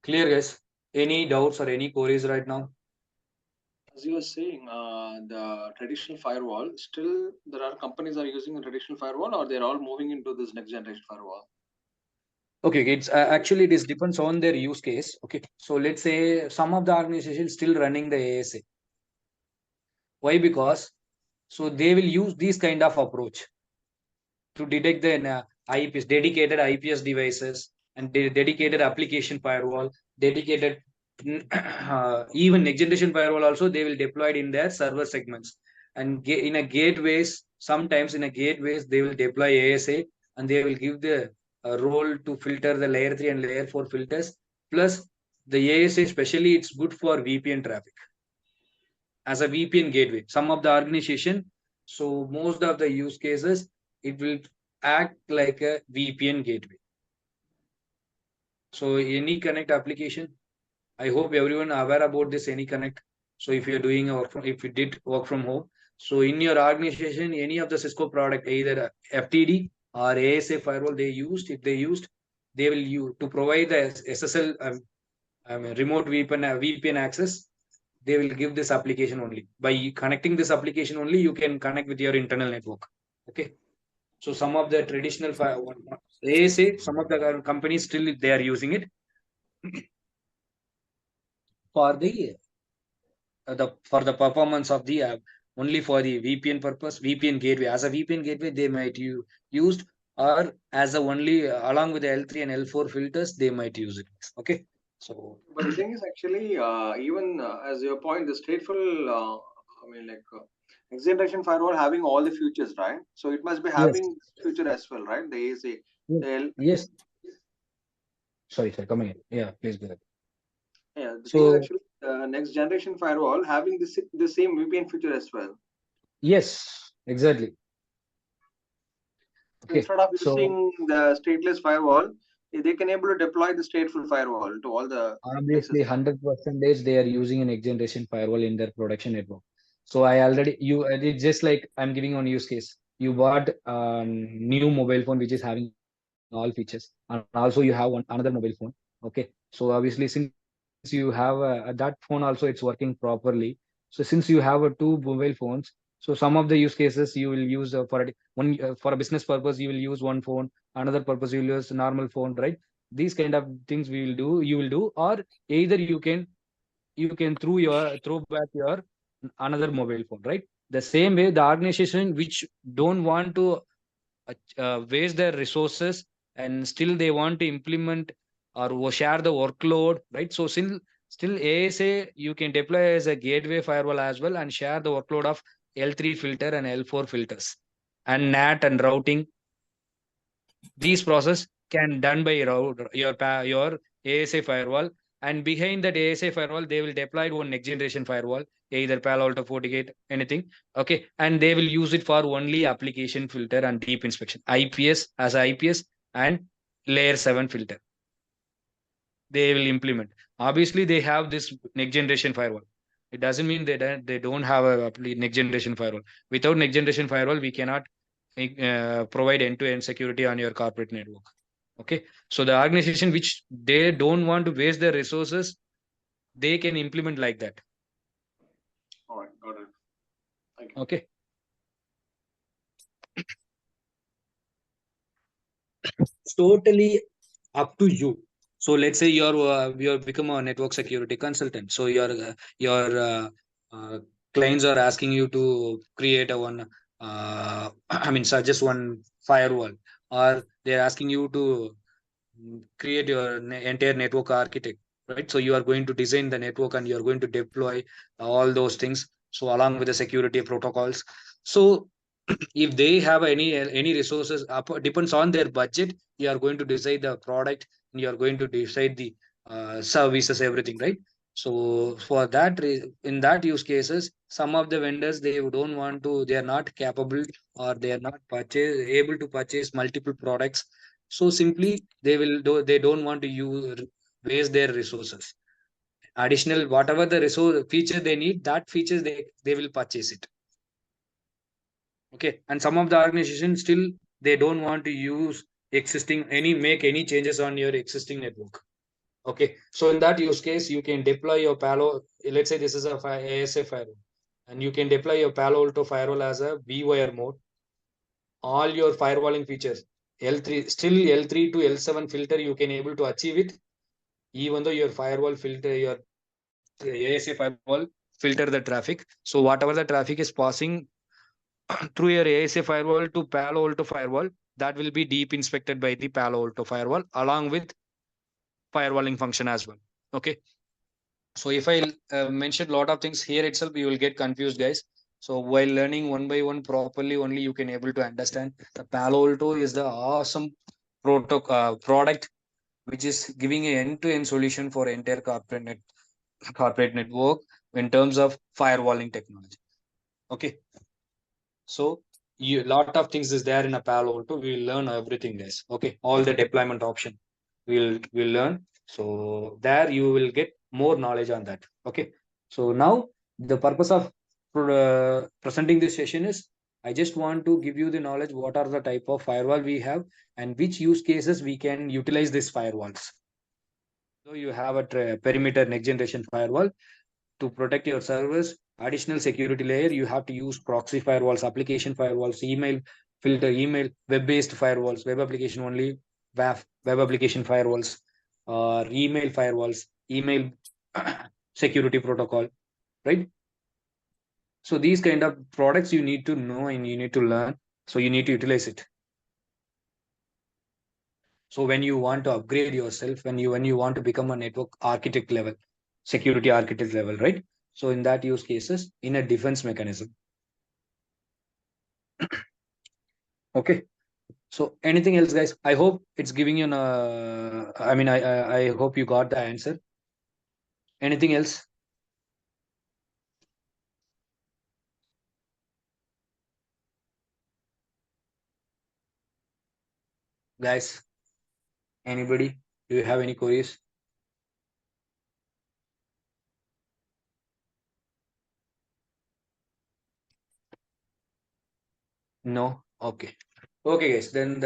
clear, guys? Any doubts or any queries right now? As you were saying, the traditional firewall, still there are companies are using the traditional firewall, or they're all moving into this next generation firewall? Okay, it's actually it depends on their use case. Okay, so let's say some of the organizations still running the ASA. Why? Because so they will use this kind of approach to detect the IPS, dedicated IPS devices, and dedicated application firewall, dedicated even next generation firewall also they will deploy it in their server segments. And in a gateways, sometimes in a gateways they will deploy ASA, and they will give the role to filter the layer 3 and layer 4 filters. Plus the ASA especially it's good for VPN traffic as a VPN gateway. Some of the organization, so most of the use cases, it will act like a VPN gateway. So any connect application, I hope everyone aware about this AnyConnect. So if you're doing a if you did work from home, so in your organization, any of the Cisco product, either FTD or ASA firewall they used, if they used, they will use to provide the SSL remote VPN access. They will give this application only. By connecting this application only, you can connect with your internal network. Okay. So some of the traditional ASA, some of the companies still they are using it for the performance of the only for the VPN purpose, VPN gateway. As a VPN gateway, they might used, or as a only along with the L3 and L4 filters, they might use it. Okay. So But the thing is, actually, even as your point, the stateful, next generation firewall having all the features, right? So it must be yes, having this feature as well, right? The ASA, yes, the L, yes. Sorry, sir, come again. Yeah, please go ahead. yeah. The thing is, So actually, next generation firewall having the same VPN feature as well. yes, exactly. So Okay. instead of So using the stateless firewall, they can able to deploy the stateful firewall to all the obviously, places. 100% they are using a next generation firewall in their production network. So I already it's just like I'm giving one use case. You bought a new mobile phone which is having all features, and also you have another mobile phone. Okay. So obviously, since you have that phone also it's working properly. So since you have two mobile phones, so some of the use cases you will use for a business purpose you will use one phone, another purpose you will use normal phone, right? These kind of things you will do, or either you can throw back your another mobile phone, right? The same way the organization which don't want to waste their resources and still they want to implement or share the workload, right? So still ASA you can deploy as a gateway firewall as well and share the workload of L3 filter and L4 filters and NAT and routing. These process can done by your ASA firewall, and behind that ASA firewall, they will deploy one next generation firewall, either Paloalto, FortiGate, anything. Okay, and they will use it for only application filter and deep inspection, IPS as IPS and layer 7 filter. They will implement. Obviously, they have this next generation firewall. It doesn't mean they don't have a next generation firewall. Without next generation firewall, we cannot provide end-to-end security on your corporate network. Okay, so the organization which they don't want to waste their resources, they can implement like that. All right, got it. Thank you. Okay, it's totally up to you. So let's say you're become a network security consultant. So your clients are asking you to create a one I mean suggest one firewall, or they're asking you to create your entire network architect, right? So you are going to design the network and you are going to deploy all those things. So along with the security protocols. So if they have any resources depends on their budget, you are going to decide the product and you are going to decide the services, everything, right? So for that in that use cases, some of the vendors they don't want to, they are not capable or they are not able to purchase multiple products. So simply they don't want to use waste their resources. Additional whatever the resource feature they need, that features they will purchase it. Okay, and some of the organizations still they don't want to use make any changes on your existing network. Okay, so in that use case, you can deploy your let's say this is a ASA firewall, and you can deploy your Palo Alto firewall as a vWire mode. All your firewalling features, L3 to L7 filter, you can able to achieve it, even though your firewall filter, your ASA firewall filter the traffic. So whatever the traffic is passing through your ASA firewall to Palo Alto firewall, that will be deep inspected by the Palo Alto firewall along with firewalling function as well. Okay. So if I mentioned a lot of things here itself, you will get confused, guys. So while learning one by one properly, only you can able to understand the Palo Alto is the awesome product which is giving an end-to-end solution for entire corporate network in terms of firewalling technology. Okay. So you lot of things is there in a Palo Alto. We'll learn everything, guys. Okay, all the deployment option we'll learn. So there you will get more knowledge on that. Okay. So now the purpose of presenting this session is I just want to give you the knowledge what are the type of firewall we have and which use cases we can utilize these firewalls. So you have a perimeter next generation firewall to protect your servers. Additional security layer, you have to use proxy firewalls, application firewalls, email, web-based firewalls, web application only, web application firewalls, or email firewalls, email security protocol, right? So these kind of products you need to know and you need to learn. So you need to utilize it. So when you want to upgrade yourself, when you want to become a network architect level, security architect level, right? So in that use cases, in a defense mechanism. Okay. So anything else, guys? I hope it's giving you I mean, I hope you got the answer. Anything else? Guys, anybody? Do you have any queries? No? Okay. Okay, guys. Then